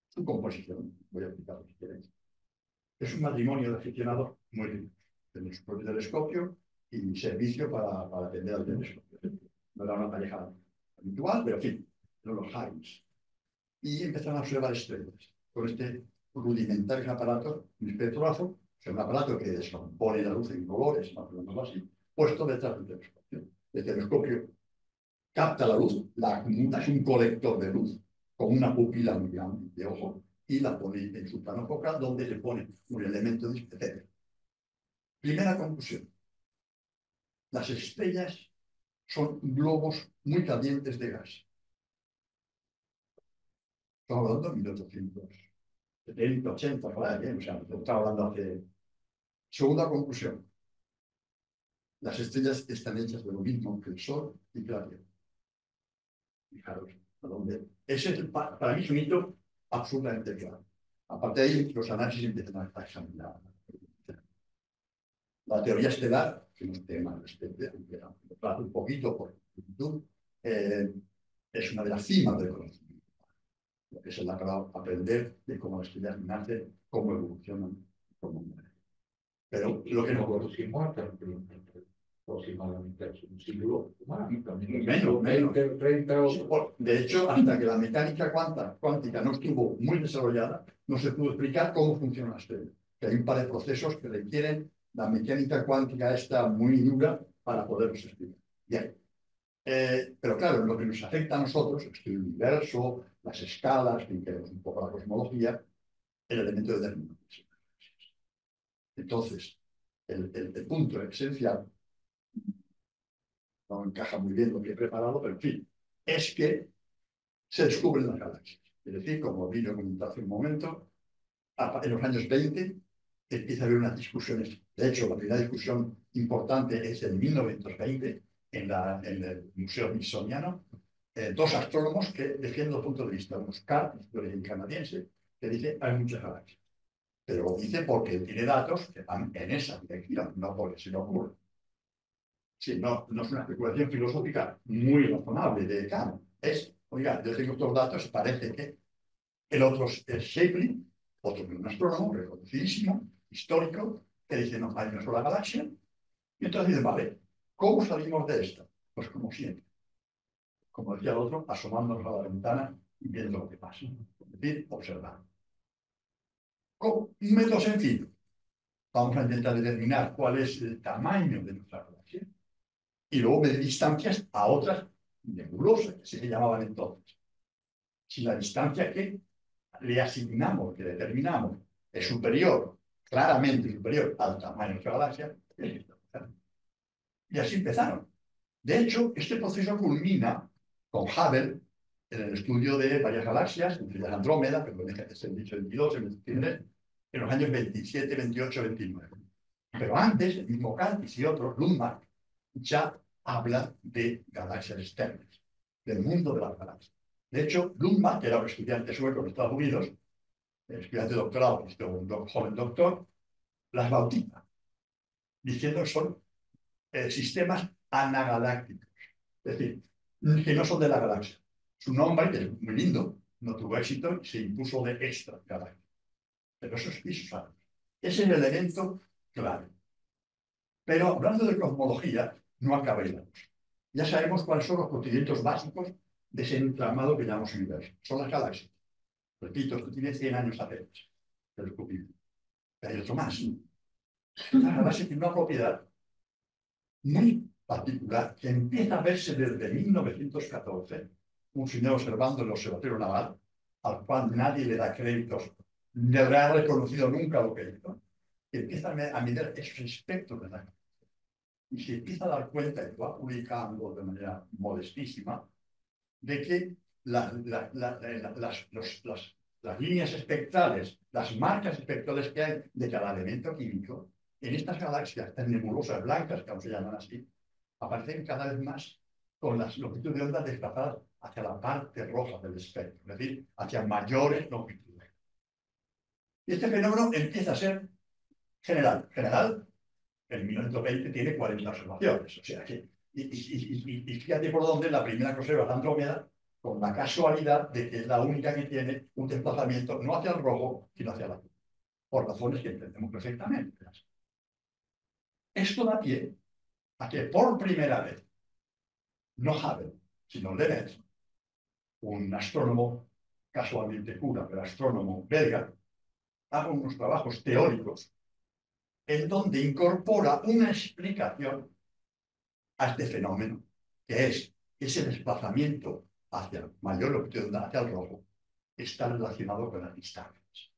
su composición, voy a explicarlo si queréis. Es un matrimonio de aficionados muy ricos. Tienen su propio telescopio y servicio para atender al telescopio. No era una pareja habitual, pero en fin, eran los Hymes. Y empezaron a observar estrellas con este rudimentario aparato, un espectrógrafo, o sea, un aparato que descompone la luz en colores, más o menos así, puesto detrás del telescopio. El telescopio capta la luz, la acumula, es un colector de luz, con una pupila muy grande de ojo, y la pone en su plano focal, donde le pone un elemento de etc. Primera conclusión. Las estrellas son globos muy calientes de gas. Estamos hablando de 1870, 80, por ahí, o sea, estamos hablando hace... Segunda conclusión. Las estrellas están hechas de lo mismo que el Sol y que la Tierra. Fijaros, ¿a dónde? Ese es, para mí es un hito absolutamente claro. Aparte de ahí, los análisis empiezan a examinar. La teoría estelar, que no es tema de este, lo trato un poquito por YouTube, es una de las cimas del conocimiento. Lo que se le acaba de aprender de cómo las estrellas nacen, cómo evolucionan, cómo mueren. Pero lo que no conocimos aproximadamente un siglo más, menos. 20, 30 o... Sí, de hecho, hasta que la mecánica cuántica no estuvo muy desarrollada, no se pudo explicar cómo funciona la estrella. Que hay un par de procesos que requieren la mecánica cuántica esta muy dura para poderlos explicar. Bien. Pero claro, lo que nos afecta a nosotros, el universo, las escalas, que queremos un poco la cosmología, el elemento de determinación. Entonces, el punto esencial, no encaja muy bien lo que he preparado, pero en fin, es que se descubren las galaxias. Es decir, como vino a comentar hace un momento, en los años 20 empieza a haber unas discusiones. De hecho, la primera discusión importante es en 1920 en el Museo Smithsoniano. Dos astrónomos que defienden los puntos de vista. Uno es Carr, de origen canadiense, que dice hay muchas galaxias. Pero lo dice porque tiene datos que van en esa dirección, no porque se le ocurre. Sí, no es una especulación filosófica muy razonable de Kant. Es, oiga, yo tengo estos datos, parece que el otro es Shapley, otro que es un astrónomo reconocidísimo, histórico, que dice, no, hay una sola galaxia. Y entonces dice, vale, ¿cómo salimos de esta? Pues como siempre. Como decía el otro, asomándonos a la ventana y viendo lo que pasa. Es decir, observando. Con un método sencillo. Vamos a intentar determinar cuál es el tamaño de nuestra galaxia y luego medir distancias a otras nebulosas, que se llamaban entonces. Si la distancia que le asignamos, que determinamos, es superior, claramente superior al tamaño de nuestra galaxia, y así empezaron. De hecho, este proceso culmina con Hubble en el estudio de varias galaxias, entre las Andrómeda, pero es el dicho 22, en los años 27, 28, 29. Pero antes, el mismo Cantis y otros, Lundmark, ya hablan de galaxias externas, del mundo de las galaxias. De hecho, Lundmark, que era un estudiante sueco en Estados Unidos, estudiante de doctorado, un joven doctor, las bautiza, diciendo que son sistemas anagalácticos, es decir, que no son de la galaxia. Su nombre, que es muy lindo, no tuvo éxito y se impuso de extragaláctico. Pero eso es visual. Ese es el elemento clave. Pero hablando de cosmología, no acabemos. Ya sabemos cuáles son los procedimientos básicos de ese entramado que llamamos universo. Son las galaxias. Repito, esto tiene 100 años apenas de descubrimiento. Pero hay otro más. La galaxia tiene una propiedad muy particular que empieza a verse desde 1914, un señor observando el observatorio naval, al cual nadie le da créditos, ni le ha reconocido nunca lo que hizo, y empieza a mirar esos espectros de la galaxia. Y se empieza a dar cuenta, y va publicando de manera modestísima, de que las líneas espectrales, las marcas espectrales que hay de cada elemento químico, en estas galaxias tan nebulosas blancas, que aún se llaman así, aparecen cada vez más con las longitudes de onda desplazadas hacia la parte roja del espectro, es decir, hacia mayores longitudes. Y este fenómeno empieza a ser general. General, en 1920 tiene 40 observaciones, o sea que, y fíjate por dónde la primera que observa es Andrómeda, con la casualidad de que es la única que tiene un desplazamiento no hacia el rojo, sino hacia el azul, por razones que entendemos perfectamente. Esto da pie a que por primera vez, no Hubble, sino Lenet, un astrónomo casualmente cura, pero astrónomo belga, haga unos trabajos teóricos en donde incorpora una explicación a este fenómeno, que es ese desplazamiento hacia mayor longitud, hacia el rojo, está relacionado con las distancias.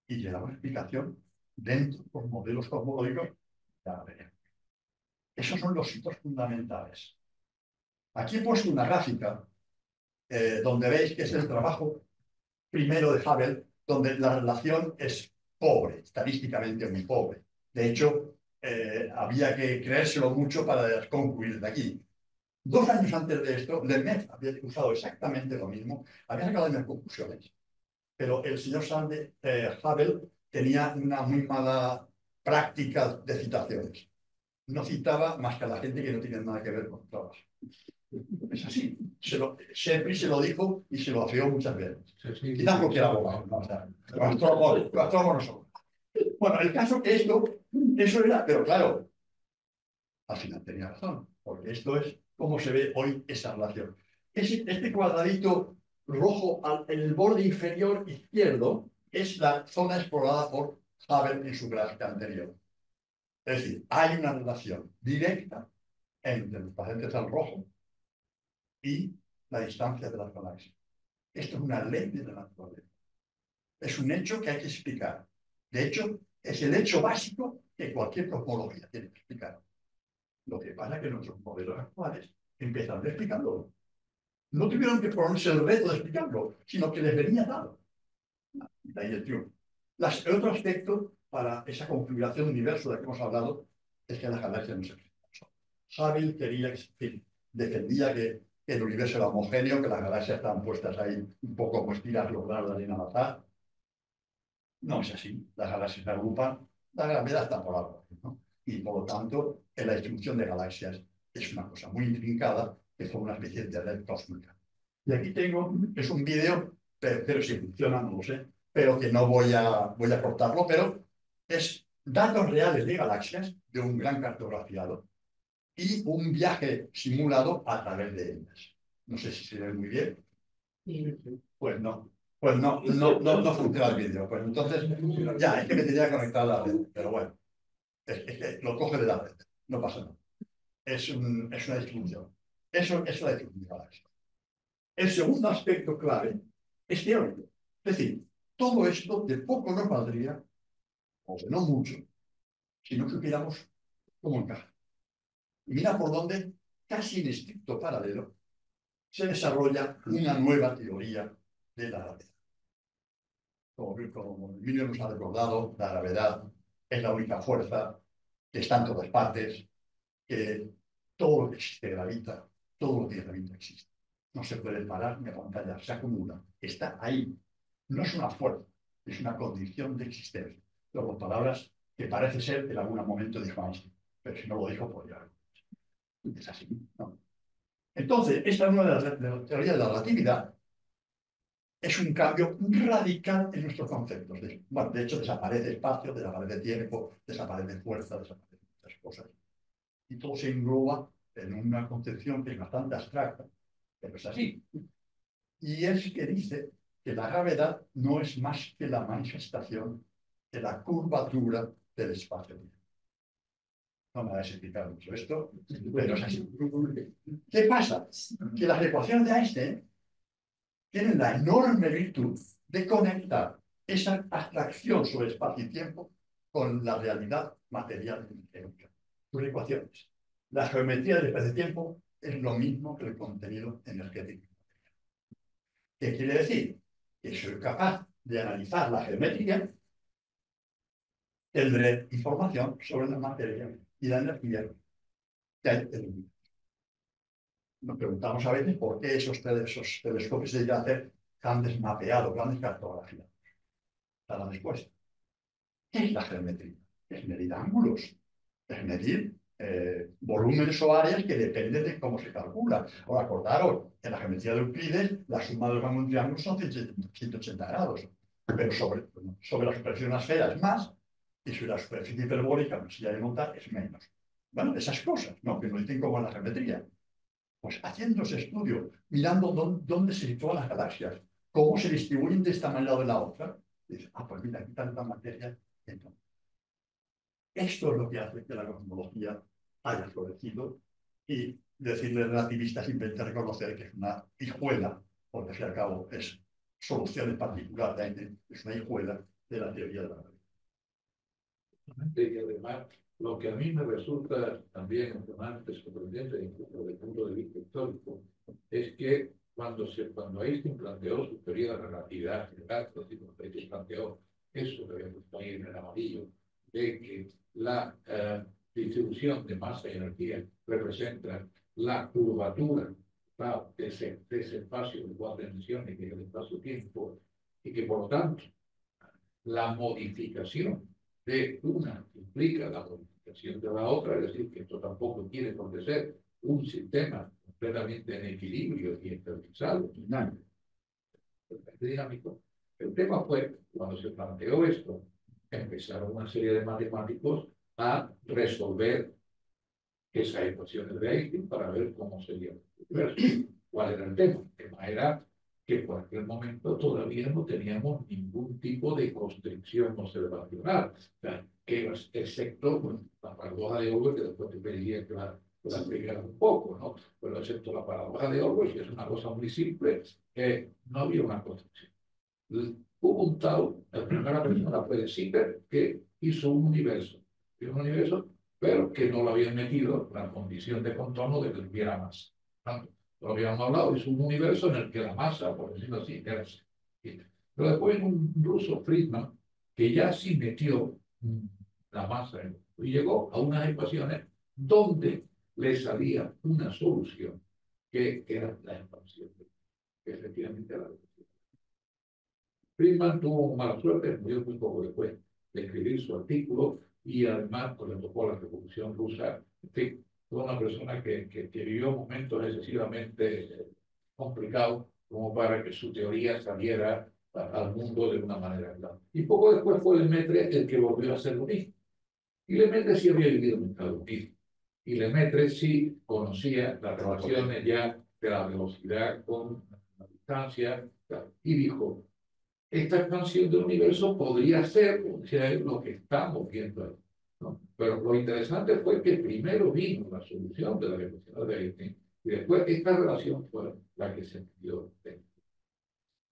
Y le da una explicación dentro de los modelos cosmológicos. Ya veremos. Esos son los hitos fundamentales. Aquí he puesto una gráfica donde veis que es el trabajo primero de Hubble, donde la relación es pobre, estadísticamente muy pobre. De hecho, había que creérselo mucho para concluir de aquí. 2 años antes de esto, Lemaitre había usado exactamente lo mismo, había sacado las mismas conclusiones, pero el señor Hubble tenía una muy mala práctica de citaciones. No citaba más que a la gente que no tiene nada que ver con el trabajo. Es así. Shepard se lo dijo y se lo afeó muchas veces. Quizás porque era abogado. Los astrónomos no son. Bueno, el caso que eso era, pero claro, al final tenía razón, porque esto es cómo se ve hoy esa relación. Este cuadradito rojo en el borde inferior izquierdo es la zona explorada por Hubble en su gráfica anterior. Es decir, hay una relación directa entre los pacientes al rojo y la distancia de las galaxias. Esto es una ley de la naturaleza. Es un hecho que hay que explicar. De hecho, es el hecho básico que cualquier cosmología tiene que explicar. Lo que pasa es que nuestros modelos actuales empezaron explicándolo. No tuvieron que ponerse el reto de explicarlo, sino que les venía dado. Y de ahí el triunfo. El otro aspecto para esa configuración universo de la que hemos hablado es que las galaxias no se explican. Hubble quería defendía que el universo era homogéneo, que las galaxias estaban puestas ahí un poco como estiras logradas en al azar. No es así. Las galaxias se agrupan, la gravedad está por algo, ¿no? Y por lo tanto, en la distribución de galaxias es una cosa muy intrincada que fue una especie de red cósmica. Y aquí es un vídeo, pero si funciona, no lo sé, pero que no voy a cortarlo, pero es datos reales de galaxias de un gran cartografiado y un viaje simulado a través de ellas. No sé si se ve muy bien. Pues no. Pues no funciona el vídeo. Pues entonces, ya, es que me tenía que conectar a la red. Pero bueno, es que lo coge de la red. No pasa nada. Es una distribución. Eso es la distribución de galaxias. El segundo aspecto clave es teórico. Es decir, todo esto de poco nos valdría, o de no mucho, si no supiéramos cómo encaja. Y mira por dónde, casi en estricto paralelo, se desarrolla una nueva teoría de la gravedad. Como Emilio nos ha recordado, la gravedad es la única fuerza, que está en todas partes, que todo lo que existe gravita, todo lo que gravita existe. No se puede parar ni apantallar, se acumula, está ahí. No es una fuerza, es una condición de existencia. Luego, palabras que parece ser que en algún momento dijo Einstein, pero si no lo dijo, pues ya es así, ¿no? Entonces, esta nueva teoría de la relatividad es un cambio radical en nuestros conceptos. Bueno, de hecho, desaparece espacio, desaparece tiempo, desaparece fuerza, desaparecen muchas cosas. Y todo se engloba en una concepción que es bastante abstracta, pero es así. Y es que dice que la gravedad no es más que la manifestación de la curvatura del espacio-tiempo. No me vais a explicar mucho esto, pero es así. ¿Qué pasa? Que las ecuaciones de Einstein tienen la enorme virtud de conectar esa abstracción sobre espacio y tiempo con la realidad material y mecánica. Sus ecuaciones. La geometría del espacio-tiempo es lo mismo que el contenido energético. ¿Qué quiere decir? Que soy capaz de analizar la geometría, tendré información sobre la materia y la energía que hay en el universo. Nos preguntamos a veces por qué esos telescopios se deben hacer grandes mapeados, grandes cartografías. Está la respuesta. ¿Qué es la geometría? Es medir ángulos, es medir volúmenes o áreas que dependen de cómo se calcula. Ahora, acordaros, en la geometría de Euclides, la suma de los ángulos de ángulos son 180 grados, pero sobre la superficie de una esfera es más, y sobre la superficie hiperbólica, una silla de montar, es menos. Bueno, esas cosas, ¿no? Que nos dicen cómo es la geometría. Pues haciendo ese estudio, mirando dónde se sitúan las galaxias, cómo se distribuyen de esta manera o de la otra, dice, pues mira, aquí tanta materia. Entonces, esto es lo que hace que la cosmología haya florecido y decirle relativista simplemente reconocer que es una hijuela, porque al fin y al cabo es soluciones particulares, es una hijuela de la teoría de la Y además, lo que a mí me resulta también emocionante, sorprendente, incluso desde el punto de vista histórico, es que cuando Einstein planteó su teoría de la relatividad general, cuando Einstein planteó eso que vemos ahí en el amarillo, de que la distribución de masa y energía representa la curvatura de ese espacio de cuatro dimensiones, que es el espacio-tiempo, y que por lo tanto la modificación de una implica la modificación de la otra, es decir, que esto tampoco quiere por ser un sistema completamente en equilibrio y estabilizado, dinámico. El tema fue, cuando se planteó esto, empezaron una serie de matemáticos a resolver esas ecuaciones de Einstein para ver cómo sería el universo. ¿Cuál era el tema? El tema era que por aquel momento todavía no teníamos ningún tipo de constricción observacional. O sea, que excepto la paradoja de Orwell, que después te pediría que la explicara un poco, ¿no? Pero excepto la paradoja de Orwell, que es una cosa muy simple, no había una constricción. Hubo un tal, la primera persona fue de Sitter, que hizo un universo, pero que no lo habían metido la condición de contorno de que tuviera masa. Lo habíamos hablado, es un universo en el que la masa, por decirlo así, era así. Pero después un ruso, Friedman, que ya sí metió la masa y llegó a unas ecuaciones donde le salía una solución que era la expansión, que efectivamente era la expansión. Friedman tuvo mala suerte, murió muy poco después de escribir su artículo y además pues, le tocó la Revolución Rusa. En fin, fue una persona que vivió momentos excesivamente complicados como para que su teoría saliera al mundo de una manera clara. Y poco después fue Lemaitre el que volvió a hacer lo mismo. Y Lemaitre sí había vivido en Estados Unidos. Y Lemaitre sí conocía las relaciones ya de la velocidad con la distancia y dijo, esta expansión del universo podría ser lo que estamos viendo ahí, ¿no? Pero lo interesante fue que primero vino la solución de la ecuación de Einstein y después esta relación fue la que se entendió.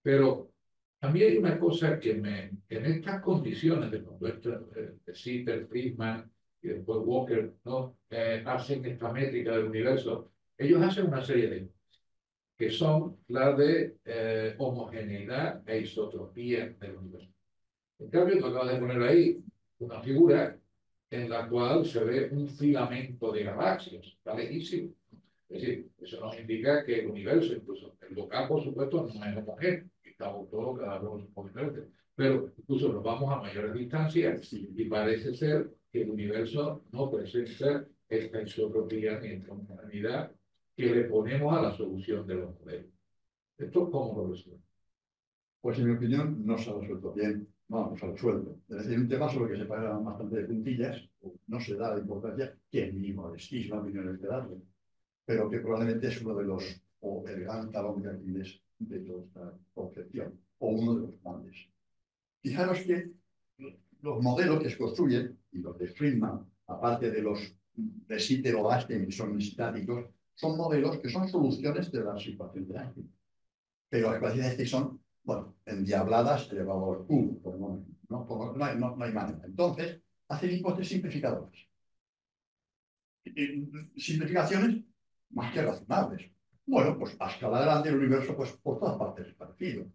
Pero también hay una cosa que en estas condiciones de cuando de Sitter, Friedman y después Walker, ¿no? Hacen esta métrica del universo, ellos hacen una serie de que son las de homogeneidad e isotropía del universo. En cambio, tú acabas de poner ahí una figura en la cual se ve un filamento de galaxias, está lejísimo. Es decir, eso nos indica que el universo, incluso el local, por supuesto, no es homogéneo, estamos todos cada uno por diferente, pero incluso nos vamos a mayores distancias y parece ser que el universo no presenta esta isotropía ni esta homogeneidad que le ponemos a la solución de los modelos. ¿Esto cómo lo resuelve? Pues en mi opinión no se ha resuelto bien, vamos, se ha resuelto. Es decir, un tema sobre el que se pagan bastante de puntillas, no se da la importancia que el mínimo de estisma millones de datos, pero que probablemente es uno de los, o el gran talón de Aquiles de toda esta concepción, o uno de los grandes. Fijaros que los modelos que se construyen, y los de Friedman, aparte de los de Sitter o Einstein, que son estáticos, son modelos que son soluciones de las ecuaciones de Einstein. Pero las ecuaciones de Einstein son, bueno, endiabladas elevado al Q, por el momento, ¿no? No hay manera. Entonces, hacen hipótesis simplificadoras. Simplificaciones más que razonables. Bueno, pues a escala grande el universo, pues por todas partes es parecido.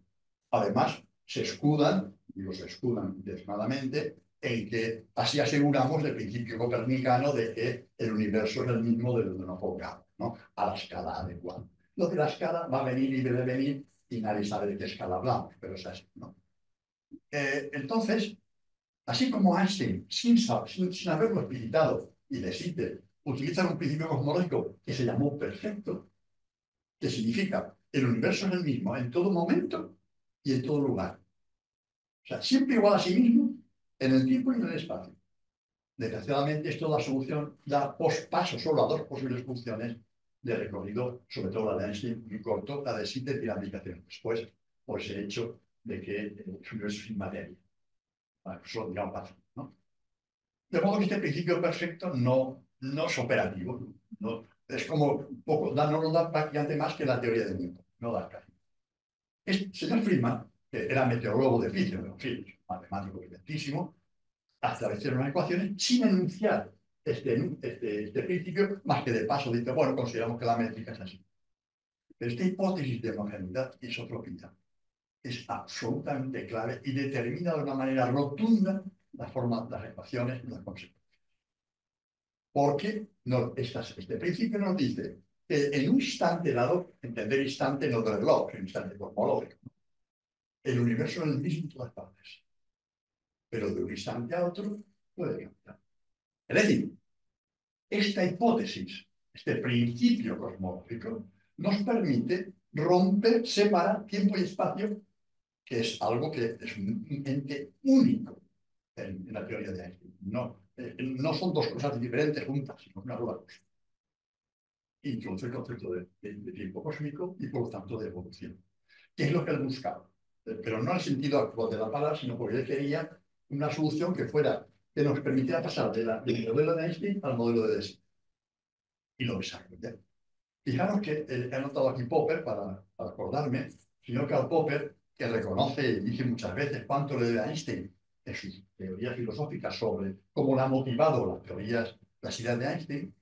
Además, se escudan, digo, se escudan intencionadamente, en que así aseguramos el principio copernicano de que el universo es el mismo de donde nos pongamos, ¿no? A la escala adecuada. Lo de la escala va a venir y debe venir y nadie sabe de qué escala hablamos, pero es así, ¿no? Entonces, así como Einstein, sin haberlo explicitado, y de Sitter, utilizan un principio cosmológico que se llamó perfecto, que significa el universo es el mismo en todo momento y en todo lugar. O sea, siempre igual a sí mismo en el tiempo y en el espacio. Desgraciadamente, esto da solución, da paso solo a dos posibles funciones de recorrido, sobre todo la de Einstein, muy corto, la de Sitter y la aplicación. Después, por ese hecho de que el universo es sin materia. Bueno, eso digamos fácil, ¿no? De modo que este principio perfecto no es operativo. No, es como un poco, no nos da prácticamente más que la teoría de Newton. No da casi. El señor Friedman, que era meteorólogo de oficio, en fin, matemático brillantísimo, establecieron unas ecuaciones sin enunciar este principio, más que de paso dice, bueno, consideramos que la métrica es así. Pero esta hipótesis de homogeneidad y isotropía es absolutamente clave y determina de una manera rotunda la forma de las ecuaciones y las consecuencias. Porque este principio nos dice que en un instante dado, entender instante no de reloj, un instante cosmológico, el universo es el mismo en todas partes, pero de un instante a otro puede cambiar. Es decir, esta hipótesis, este principio cosmológico, nos permite romper, separar tiempo y espacio, que es algo que es un ente único en la teoría de Einstein. No son dos cosas diferentes juntas, sino una sola cosa. Introduce el concepto de tiempo cósmico y, por lo tanto, de evolución, que es lo que él buscaba. Pero no en el sentido actual de la palabra, sino porque él quería una solución que nos permitiera pasar del modelo de Einstein al modelo de Sitter. Y lo desarrolla. Fijaros que he anotado aquí Popper para acordarme, señor Karl Popper, que reconoce y dice muchas veces cuánto le debe a Einstein en sus teorías filosóficas sobre cómo le ha motivado las ideas de Einstein,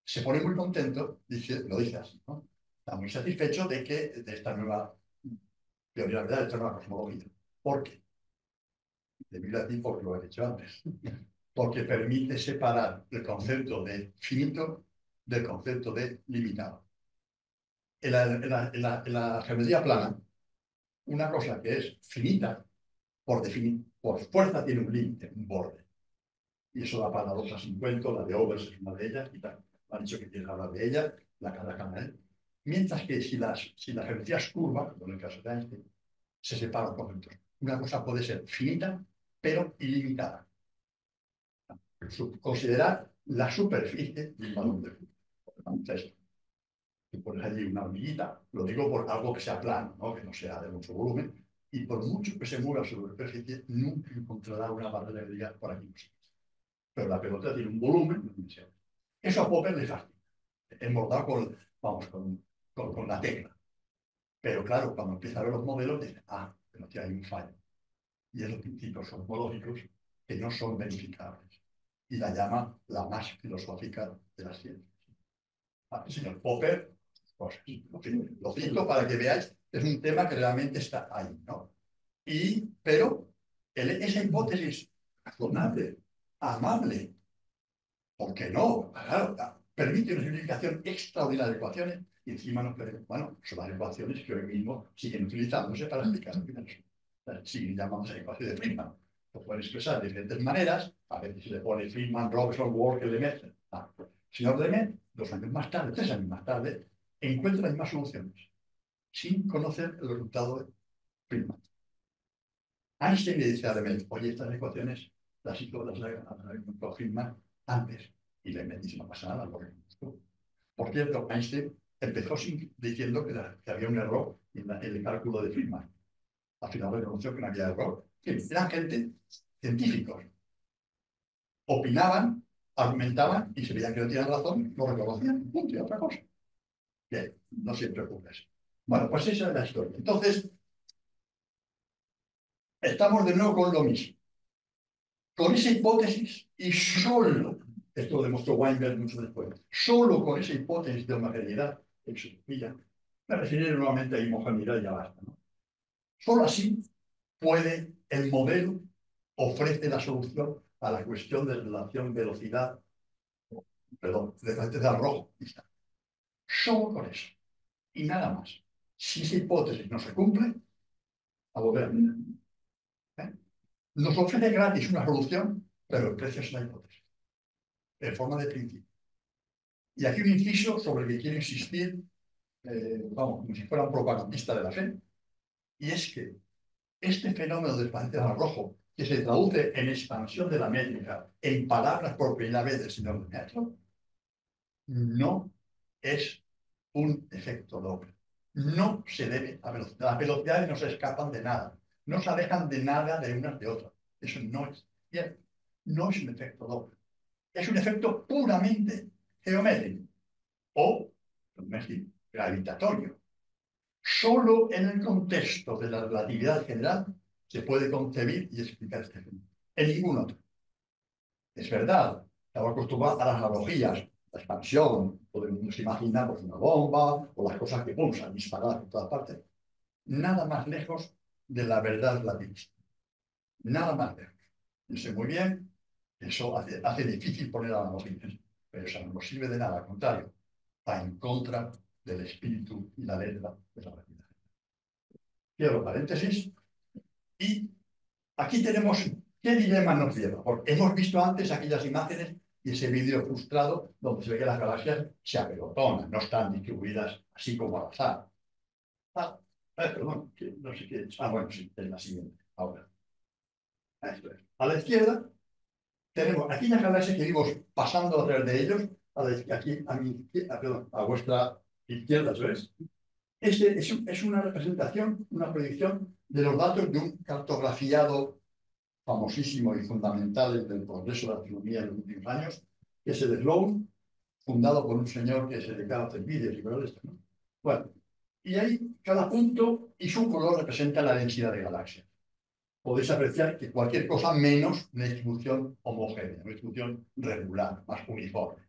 se pone muy contento, lo dice así, ¿no? Está muy satisfecho de esta nueva teoría de la verdad, de esta nueva cosmología. ¿Por qué? Debido a ti, porque lo he dicho antes. Porque permite separar el concepto de finito del concepto de limitado. En la geometría plana, una cosa que es finita, por fuerza tiene un límite, un borde. Y eso da paradoja sin cuento, la de Overs es una de ellas, y tal. Han dicho que tiene que hablar de ella, la cada. Mientras que si la geometría es curva, como en el caso de Einstein, se separan los conceptos. Una cosa puede ser finita, pero ilimitada. Considerar la superficie de un balón de fútbol. Entonces, si pones allí una hormiguita, lo digo por algo que sea plano, ¿no? Que no sea de mucho volumen, y por mucho que se mueva sobre la superficie, nunca encontrará una barrera que diga por aquí no se. Pero la pelota tiene un volumen, una dimensión. Eso a Popper le fascina. Embordado con la tecla. Pero claro, cuando empieza a ver los modelos, dice, pero aquí hay un fallo. Y es los principios cosmológicos que no son verificables. Y la llama la más filosófica de las ciencias. Señor Popper, pues, lo cito para que veáis, es un tema que realmente está ahí, ¿no? Pero esa hipótesis razonable, amable. ¿Por qué no? Claro, permite una simplificación extraordinaria de ecuaciones y encima nos permite, bueno, son las ecuaciones que hoy mismo siguen utilizándose para explicar el universo. Siguen llamándose ecuaciones de Friedman. Lo pueden expresar de diferentes maneras. A veces se le pone Friedman, Robson, Walker, Lemaitre. El señor Lemaitre, 2 años más tarde, 3 años más tarde, encuentra las mismas soluciones sin conocer el resultado de Friedman. Einstein le dice a Lemaitre, oye, estas ecuaciones las encontró Friedman antes. Y Lemaitre dice, no pasa nada, porque por cierto, Einstein empezó diciendo que había un error en el cálculo de Friedman. Al final reconoció que no había error. Eran gente, científicos. Opinaban, argumentaban y se veían que no tenían razón, lo reconocían, punto, y otra cosa. Bien, no siempre ocurre eso. Bueno, pues esa es la historia. Entonces, estamos de nuevo con lo mismo. Con esa hipótesis y solo, esto lo demostró Weinberg mucho después, solo con esa hipótesis de homogeneidad, me refiero nuevamente a homogeneidad y ya basta, ¿no? Solo así puede el modelo ofrece la solución a la cuestión de relación velocidad, perdón, de velocidad rojo. Solo con eso. Y nada más. Si esa hipótesis no se cumple, a volver a mirar. Nos ofrece gratis una solución, pero el precio es la hipótesis, en forma de principio. Y aquí un inciso sobre el que quiero insistir, vamos, como si fuera un propagandista de la fe, y es que este fenómeno del planeta rojo, que se traduce en expansión de la métrica, en palabras por primera vez del señor Lemaitre, no es un efecto doble. No se debe a velocidad. Las velocidades no se escapan de nada. No se alejan de nada de unas de otras. Eso no es cierto. No es un efecto doble. Es un efecto puramente geométrico o gravitatorio. Solo en el contexto de la relatividad general se puede concebir y explicar este fenómeno. En ningún otro. Es verdad, estamos acostumbrados a las analogías, la expansión, podemos imaginarnos una bomba o las cosas que pulsan, disparadas por todas partes. Nada más lejos de la verdad relativista. Nada más lejos. Yo sé muy bien, eso hace difícil poner analogías, pero eso no nos sirve de nada, al contrario, va en contra del espíritu y la letra de la realidad. Cierro paréntesis. Y aquí tenemos qué dilema nos lleva. Porque hemos visto antes aquellas imágenes y ese vídeo frustrado donde se ve que las galaxias se apelotonan, no están distribuidas así como al azar. Perdón, no sé qué es. Bueno, sí, es la siguiente. Ahora. Esto es. A la izquierda tenemos aquellas galaxias que vimos pasando a través de ellos. Aquí a mi izquierda, perdón, a vuestra izquierda, ¿eso es? Es una representación, una predicción de los datos de un cartografiado famosísimo y fundamental del progreso de la astronomía en los últimos años, que es el Sloan, fundado por un señor que se dedicaba a hacer vídeos y cosas de esto, ¿no? Bueno, y ahí cada punto y su color representa la densidad de galaxias. Podéis apreciar que cualquier cosa menos una distribución homogénea, una distribución regular, más uniforme.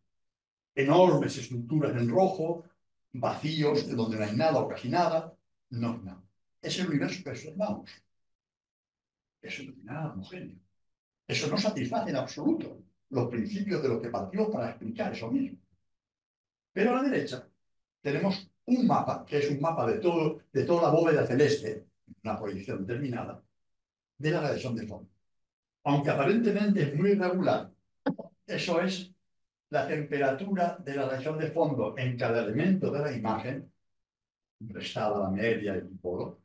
Enormes estructuras en rojo, vacíos de donde no hay nada o casi nada, no, no. Es el universo que observamos. Eso no tiene nada homogéneo. Eso no satisface en absoluto los principios de lo que partimos para explicar eso mismo. Pero a la derecha tenemos un mapa, que es un mapa de toda la bóveda celeste, una proyección determinada, de la radiación de fondo. Aunque aparentemente es muy irregular, eso es la temperatura de la radiación de fondo en cada elemento de la imagen, prestada la media y el polo,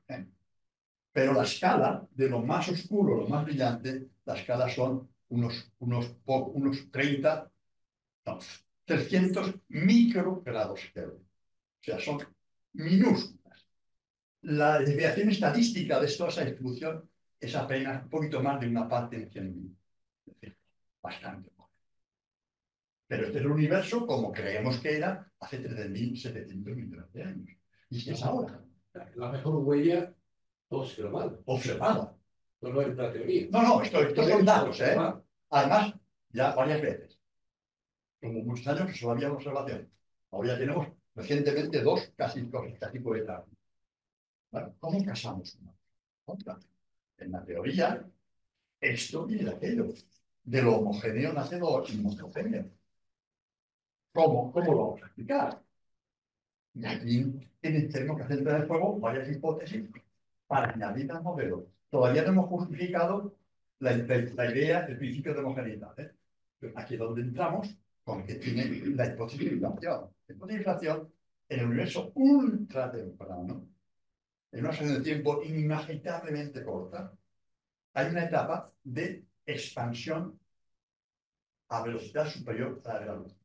pero la escala de lo más oscuro, lo más brillante, la escala son unos 30, no, 300 microgrados Kelvin. O sea, son minúsculas. La desviación estadística de toda esa distribución es apenas un poquito más de una parte en 100.000. Es decir, bastante. Pero este es el universo como creemos que era hace 13.700 millones de años. Y que es ahora. La mejor huella observada. Observada. No es la teoría. No, estos son datos, ¿eh? Ah, Además, ya varias veces. Como muchos años que solo había observación. Ahora ya tenemos recientemente dos casi coetâneos. Bueno, ¿cómo casamos una con otra? En la teoría, esto y de aquello. De lo homogéneo nace lo inhomogéneo. ¿Cómo lo vamos a explicar? Y aquí tenemos que hacer entrar en juego varias hipótesis para añadir al modelo. Todavía no hemos justificado la idea del principio de homogeneidad. Aquí es donde entramos con que tiene la hipótesis de inflación. La hipótesis de inflación, en el universo ultra temprano, en una serie de tiempo inimaginablemente corta, hay una etapa de expansión a velocidad superior a la de la luz.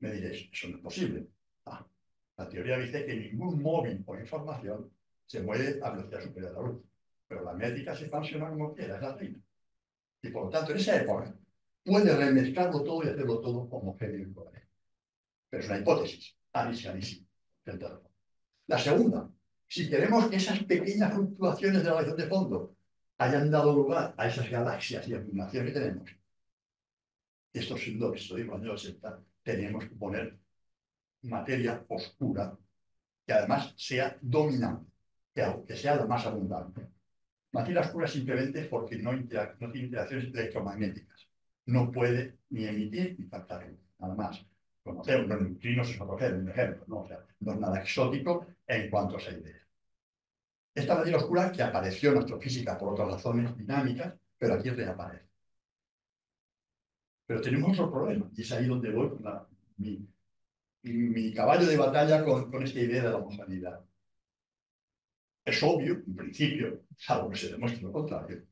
Me diréis, eso no es posible. La teoría dice que ningún móvil o información se mueve a velocidad superior a la luz, pero la métrica se expansiona como quiera, es la reina. Y por lo tanto, en esa época, puede remezclarlo todo y hacerlo todo homogéneo y coherente. Pero es una hipótesis, anísima. La segunda, si queremos que esas pequeñas fluctuaciones de la radiación de fondo hayan dado lugar a esas galaxias y acumulaciones que tenemos, esto sin duda, esto digo, en el 80, tenemos que poner materia oscura que además sea dominante, que sea la más abundante. Materia oscura simplemente porque no tiene interacciones electromagnéticas. No puede ni emitir ni captar luz. Nada más. Conocemos los neutrinos, es otro ejemplo, ¿no? O sea, no es nada exótico en cuanto a esa idea. Esta materia oscura que apareció en astrofísica por otras razones dinámicas, pero aquí reaparece. Pero tenemos otro problema, y es ahí donde voy con mi caballo de batalla con esta idea de la homogeneidad. Es obvio, en principio, salvo que se demuestre lo contrario,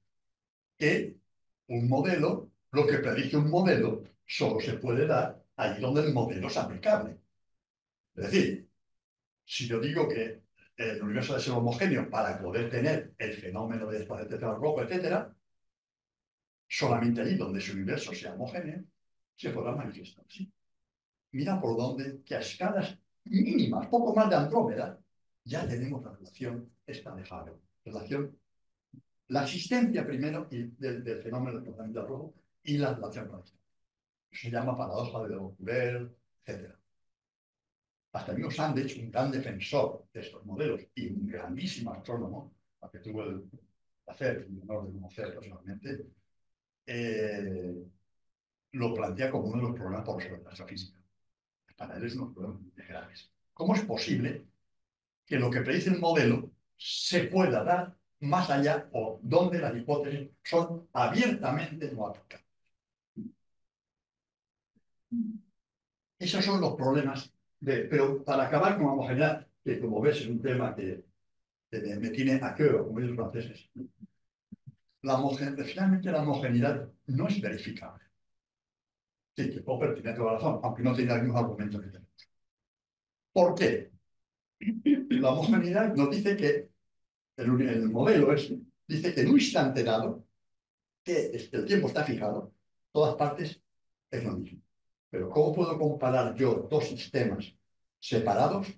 que un modelo, lo que predice un modelo, solo se puede dar allí donde el modelo es aplicable. Es decir, si yo digo que el universo debe ser homogéneo para poder tener el fenómeno de espacio temporal rojo, etc., solamente allí donde ese universo sea homogéneo, se podrá manifestar así. Mira por dónde, que a escalas mínimas, poco más de Andrómeda, ya tenemos la relación esta de Hubble. La existencia primero del fenómeno del planeta rojo y la relación con esto. Se llama paradoja de Fourier, etc. Hasta mismo Sandage, un gran defensor de estos modelos y un grandísimo astrónomo, a que tuve el placer y el honor de conocer personalmente, lo plantea como uno de los problemas por resolver la astrofísica. Para él es uno de los problemas muy graves. ¿Cómo es posible que lo que predice el modelo se pueda dar más allá o donde las hipótesis son abiertamente no aplicables? Esos son los problemas. Pero para acabar con la homogeneidad, que como ves es un tema que me tiene a quedo, como dicen los franceses, finalmente la homogeneidad no es verificable. Sí, que Popper tiene toda la razón, aunque no tiene algunos argumentos que tenemos. ¿Por qué? La homogeneidad nos dice que el modelo dice que en un instante dado, que el tiempo está fijado, todas partes es lo mismo. Pero ¿cómo puedo comparar yo dos sistemas separados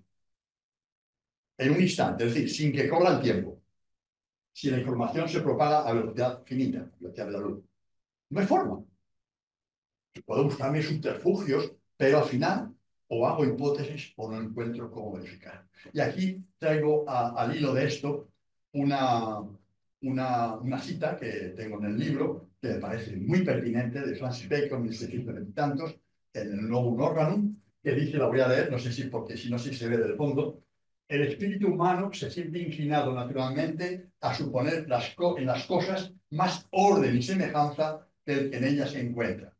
en un instante? Es decir, sin que corra el tiempo. Si la información se propaga a velocidad finita, a velocidad de la luz. No hay forma. Puedo buscar mis subterfugios, pero al final o hago hipótesis o no encuentro cómo verificar. Y aquí traigo al hilo de esto una cita que tengo en el libro, que me parece muy pertinente, de Francis Bacon, 1620 y tantos, en el Novum Organum, que dice, la voy a leer, no sé si porque si no si se ve del fondo: el espíritu humano se siente inclinado naturalmente a suponer en las cosas más orden y semejanza que el que en ellas se encuentra.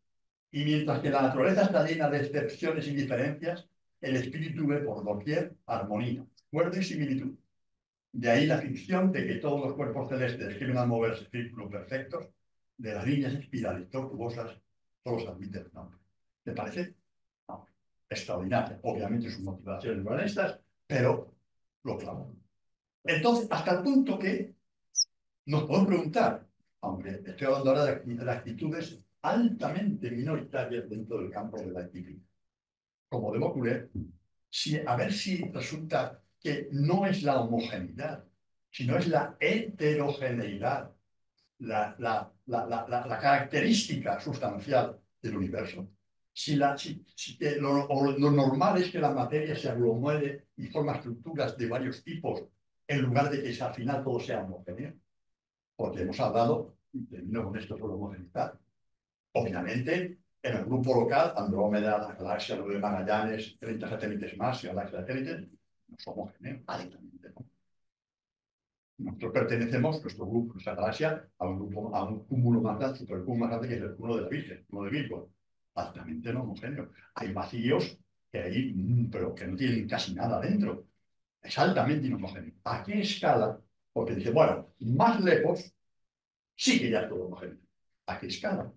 Y mientras que la naturaleza está llena de excepciones y diferencias, el espíritu ve por doquier armonía, acuerdo y similitud. De ahí la ficción de que todos los cuerpos celestes quieren moverse círculos perfectos, de las líneas espirales tortuosas, todos admiten el nombre. ¿Te parece? No. Extraordinario. Obviamente sus motivaciones no eran estas, pero lo clavo. Entonces, hasta el punto que nos podemos preguntar, aunque estoy hablando ahora de actitudes altamente minoritarias dentro del campo de la actividad, como de Boculer, a ver si resulta que no es la homogeneidad, sino es la heterogeneidad, la característica sustancial del universo. Lo normal es que la materia se aglomere y forma estructuras de varios tipos, en lugar de que al final todo sea homogéneo. Porque hemos hablado Y termino con esto por homogeneidad. Obviamente, en el grupo local, Andrómeda, la galaxia de Magallanes, 30 satélites más y galaxias satélites, no somos homogéneos, altamente, ¿no? Nosotros pertenecemos, nuestro grupo, nuestra galaxia, a un grupo, a un cúmulo más grande, supercúmulo más grande, que es el cúmulo de la Virgen, uno de Virgo, altamente no homogéneo. Hay vacíos que hay, pero que no tienen casi nada dentro. Es altamente inhomogéneo. ¿A qué escala? Porque dice, bueno, más lejos sí que ya es todo homogéneo. ¿A qué escala?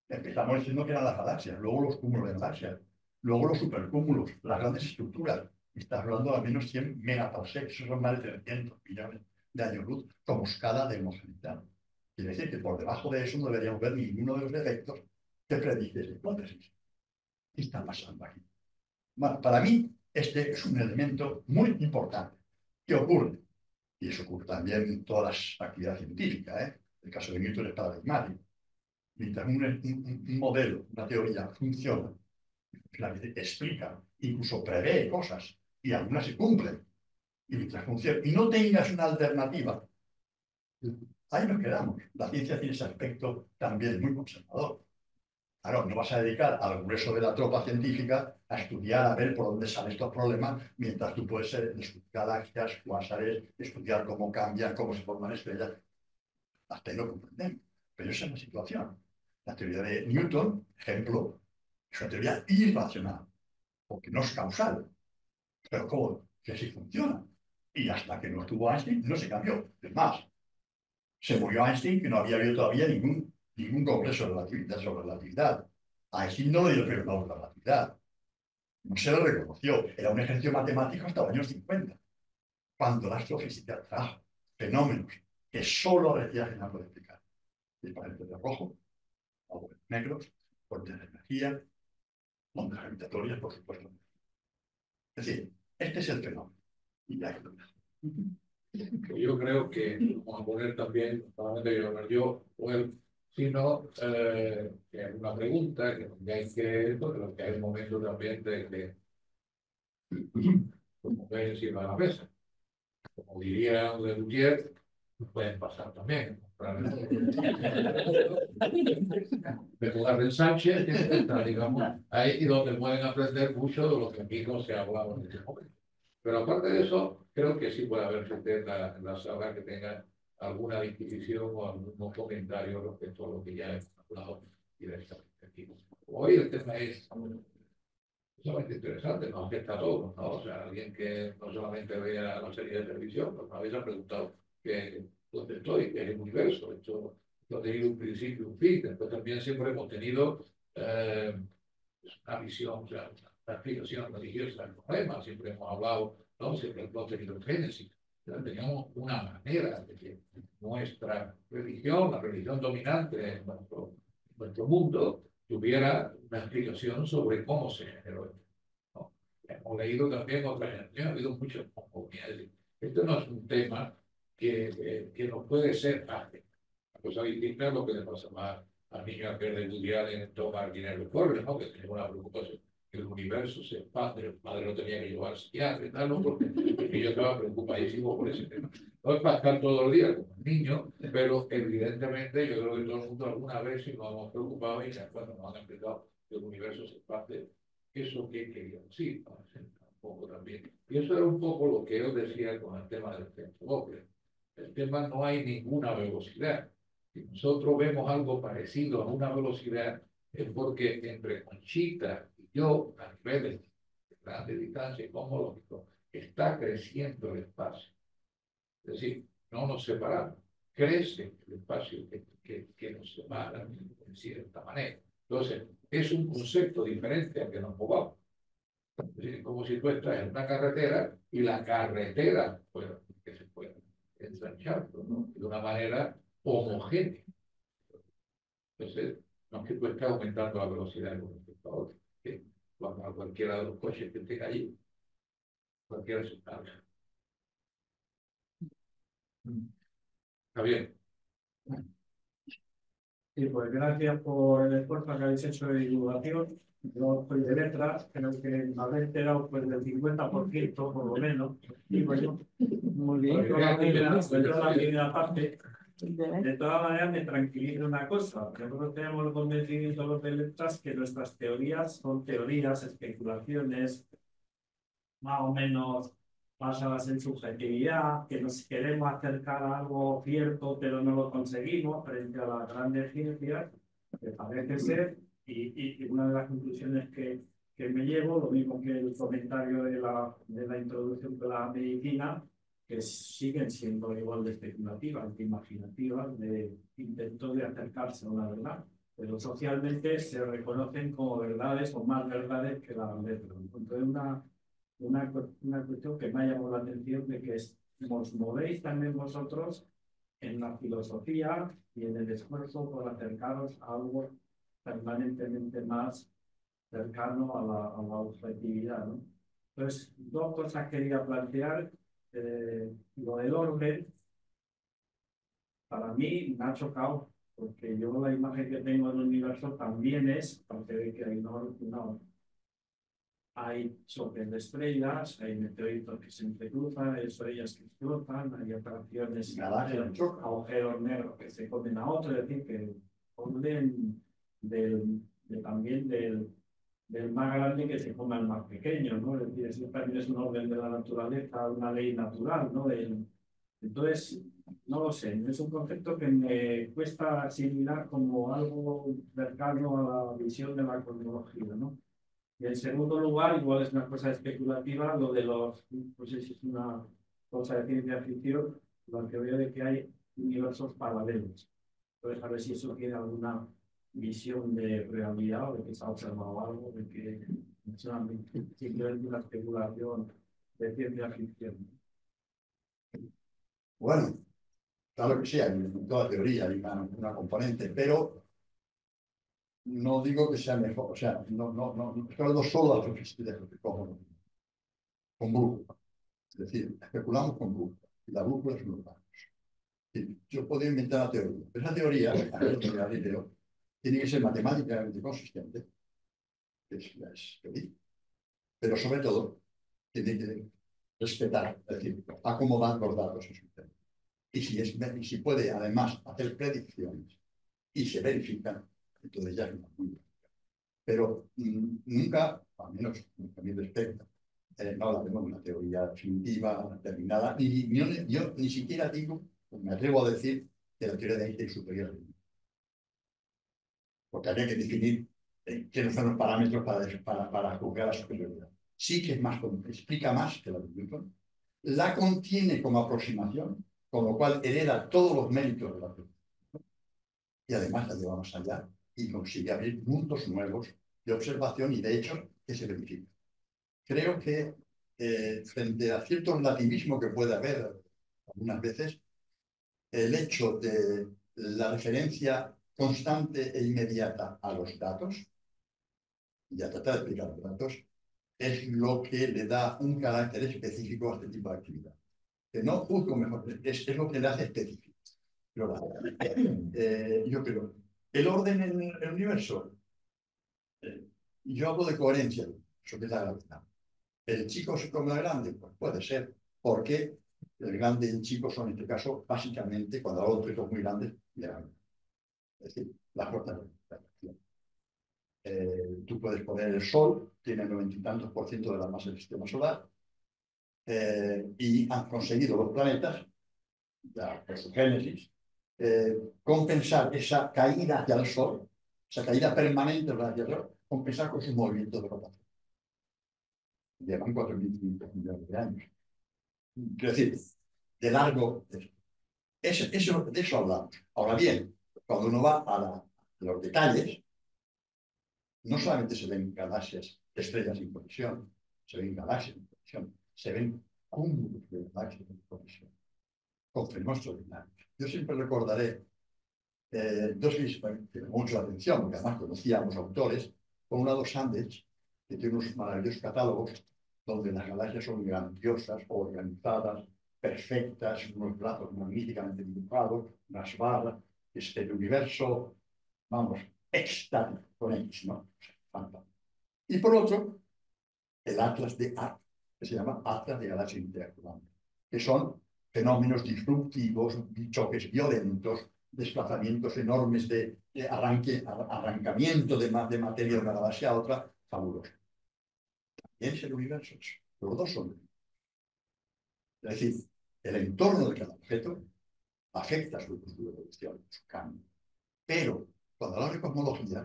Empezamos diciendo que eran las galaxias, luego los cúmulos de galaxias, luego los supercúmulos, las grandes estructuras. Estás hablando de al menos 100 megaparsecs, eso son más de 300 millones de años luz como escala de homogeneidad. Quiere decir que por debajo de eso no deberíamos ver ninguno de los efectos que predice esa hipótesis. ¿Qué está pasando aquí? Bueno, para mí este es un elemento muy importante. ¿Qué ocurre? Y eso ocurre también en todas las actividades científicas, ¿eh? El caso de Newton es paradigmático. Mientras un modelo, una teoría funciona, la que explica, incluso prevé cosas, y algunas se cumplen, y mientras funciona, y no tengas una alternativa, ahí nos quedamos. La ciencia tiene ese aspecto también muy conservador. Claro, no vas a dedicar al grueso de la tropa científica a estudiar, a ver por dónde salen estos problemas, mientras tú puedes estudiar galaxias, cuásares, estudiar cómo cambian, cómo se forman estrellas. Hasta ahí lo comprendemos. Pero esa es la situación. La teoría de Newton, ejemplo, es una teoría irracional, porque no es causal. Pero ¿cómo? Que sí funciona. Y hasta que no estuvo Einstein, no se cambió. Es más, se murió Einstein, que no había habido todavía ningún congreso sobre relatividad. A Einstein no le dio el premio Nobel de relatividad. No se le reconoció. Era un ejercicio matemático hasta los años 50, cuando la astrofísica trajo fenómenos que solo la radiación puede explicar. El planeta de rojo, agujeros negros, fuentes de energía, ondas gravitatorias, por supuesto. Es decir, este es el fenómeno. Y ya lo dejo. Yo creo que vamos a poner también, solamente yo, sino que hay una pregunta que hay que hay un momento también de como veis encima de la mesa. Como diría de Gutiérrez, pueden pasar también. De jugar en Sánchez, que está, digamos, ahí donde pueden aprender mucho de lo que aquí no se ha hablado en este momento. Pero aparte de eso, creo que sí puede haber gente en la sala que tenga alguna disquisición o algún comentario respecto a lo que ya he hablado directamente aquí. Hoy el tema es sumamente interesante, nos afecta a todos, ¿no? O sea, alguien que no solamente vea la serie de televisión, pues me habéis preguntado que dónde estoy, que es el universo. Esto ha tenido un principio y un fin. Después también siempre hemos tenido una visión, o sea, una explicación religiosa del problema. Siempre hemos hablado, ¿no? Siempre hemos tenido génesis. Teníamos una manera de que nuestra religión, la religión dominante en nuestro mundo, tuviera una explicación sobre cómo se generó esto, ¿no? Hemos leído también otras generaciones, ha habido muchas comunidades. Esto no es un tema que no puede ser fácil. La cosa distinta es lo que le pasa al niño a que le estudiar en tomar dinero de pobre, ¿no? Que tiene una preocupación. Que el universo se expande, el padre lo tenía que llevar psiquiatra y tal, ¿no? Porque yo estaba preocupadísimo por ese tema. No es para estar todo el día como niño, pero evidentemente yo creo que todo el mundo alguna vez si nos hemos preocupado y cuando nos han explicado que el universo se expande, eso que querían decir, ¿no? Un poco también. Y eso era un poco lo que yo decía con el tema del centro Doppler. El tema no hay ninguna velocidad. Si nosotros vemos algo parecido a una velocidad, es porque entre Conchita y yo, a niveles de grande distancia y cosmológico, está creciendo el espacio. Es decir, no nos separamos, crece el espacio que nos separa en cierta manera. Entonces, es un concepto diferente al que nos movamos. Es decir, como si tú estás en una carretera y la carretera, bueno, que se puede ensanchar, ¿no? De una manera homogénea. Entonces, no es que tú estés aumentando la velocidad con respecto a otro. Cuando a cualquiera de los coches que tenga allí, cualquiera se está. Está bien. Sí, pues gracias por el esfuerzo que habéis hecho de divulgación. Yo soy de letras, creo que me habéis enterado pues, del 50% por lo menos. Digo yo. Muy bien, yo la primera parte. De todas maneras, me tranquiliza una cosa. Nosotros tenemos el convencimiento los de letras que nuestras teorías son teorías, especulaciones, más o menos basadas en subjetividad, que nos queremos acercar a algo cierto, pero no lo conseguimos frente a las grandes ciencias, que parece ser, y una de las conclusiones que me llevo, lo mismo que el comentario de la introducción de la medicina, que siguen siendo igual de especulativas, de imaginativas, de intentos de acercarse a una verdad, pero socialmente se reconocen como verdades o más verdades que las letras. Entonces, una cuestión que me ha llamado la atención de que os movéis también vosotros en la filosofía y en el esfuerzo por acercaros a algo permanentemente más cercano a la objetividad, ¿no? Entonces, dos cosas quería plantear. Lo del orden, para mí me ha chocado, porque yo la imagen que tengo del universo también es, aparte de que hay hay choques de estrellas, hay meteoritos que se entrecruzan, hay estrellas que explotan, hay atracciones, agujeros negros que se comen a otro, es decir, que orden también del más grande que se come al más pequeño, ¿no? Es decir, eso también es un orden de la naturaleza, una ley natural, ¿no? Entonces, no lo sé, es un concepto que me cuesta asimilar como algo cercano a la visión de la cosmología, ¿no? Y en segundo lugar, igual es una cosa especulativa, lo de los, no sé si es una cosa de ciencia ficción, la teoría de que hay universos paralelos. Entonces, a ver si eso tiene alguna visión de realidad o de que se ha observado algo, de que es simplemente una especulación de ciencia ficción. Bueno, claro que sí, hay en toda teoría hay una componente, pero no digo que sea mejor, o sea, no estoy hablando solo de lo que cojo con brújula. Es decir, especulamos con brújula, y la brújula es un lugar. Yo podría inventar una teoría, pero esa teoría, a ver, Galileo, tiene que ser matemáticamente consistente, que es teoría, pero sobre todo tiene que respetar, es decir, acomodar los datos en su tema. Y si puede además hacer predicciones y se verifican, entonces ya es una muy buena. Pero nunca, al menos a mi respecto, no la tengo una teoría definitiva, terminada, y yo ni siquiera digo, me atrevo a decir que la teoría de Einstein es superior a mí, porque habría que definir qué son los parámetros para juzgar la superioridad. Sí que es más, explica más que la de Newton, la contiene como aproximación, con lo cual hereda todos los méritos de la teoría, y además la lleva más allá y consigue abrir mundos nuevos de observación y de hechos que se verifican. Creo que frente a cierto relativismo que puede haber algunas veces, el hecho de la referencia constante e inmediata a los datos, y a tratar de explicar los datos, es lo que le da un carácter específico a este tipo de actividad. Que no juzgo mejor, es lo que le hace específico. Pero, yo creo, el orden en el universo, yo hablo de coherencia, eso que es la gravedad. ¿El chico se come al grande? Pues puede ser, porque el grande y el chico son, en este caso, básicamente, cuando hablo de objetos muy grandes, de la gravedad. Es decir, la fuerza de la atracción. Tú puedes poner el Sol, tiene el 90 y tantos % de la masa del sistema solar, y han conseguido los planetas, ya por su génesis, compensar esa caída hacia el Sol, esa caída permanente hacia el Sol, compensar con sus movimientos de rotación. Llevan 4.500 millones de años. Quiero decir, de largo. De eso hablamos. Ahora bien, cuando uno va a los detalles, no solamente se ven galaxias, estrellas en colisión, se ven galaxias en colisión, se ven cúmulos de galaxias en colisión, con fenómenos extraordinarios. Yo siempre recordaré dos que me mucho la atención, porque además conocía a los autores, por un lado Sandage, que tiene unos maravillosos catálogos donde las galaxias son grandiosas, organizadas, perfectas, unos brazos magníficamente dibujados, unas barras, el universo, vamos, extático, con X, ¿no? Fantástico. Y por otro, el Atlas de Art, que se llama Atlas de Galaxias Interactuantes, que son fenómenos disruptivos, choques violentos, desplazamientos enormes de arrancamiento de materia de una galaxia a otra, fabuloso. También es el universo, los dos son. Es decir, el entorno de cada objeto afecta su evolución, su cambio. Pero cuando hablamos de cosmología,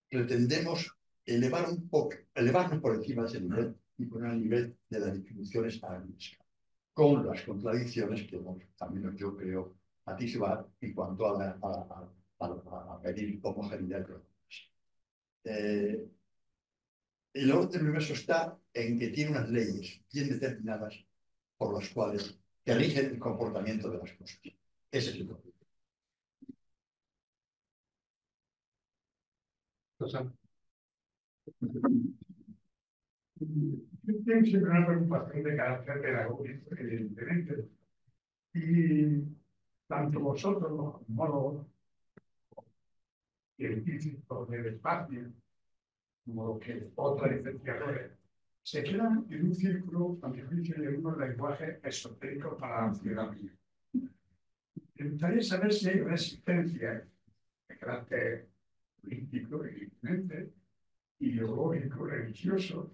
pretendemos elevarnos por encima de ese nivel y poner al nivel de las distribuciones a gran escala, con las contradicciones que también yo creo atisbar en cuanto a medir homogeneidad de los el orden del universo está en que tiene unas leyes bien determinadas por las cuales que rigen el comportamiento de las cosas. Ese es el problema. Yo tengo siempre una preocupación de carácter pedagógico, evidentemente. Y tanto vosotros, los cosmólogos, científicos del espacio, como que otros investigadores, se quedan en un círculo, a mi juicio, de unos lenguajes esotéricos para la ansiedad mía. Me gustaría saber si hay resistencia de carácter político, evidentemente, ideológico, religioso,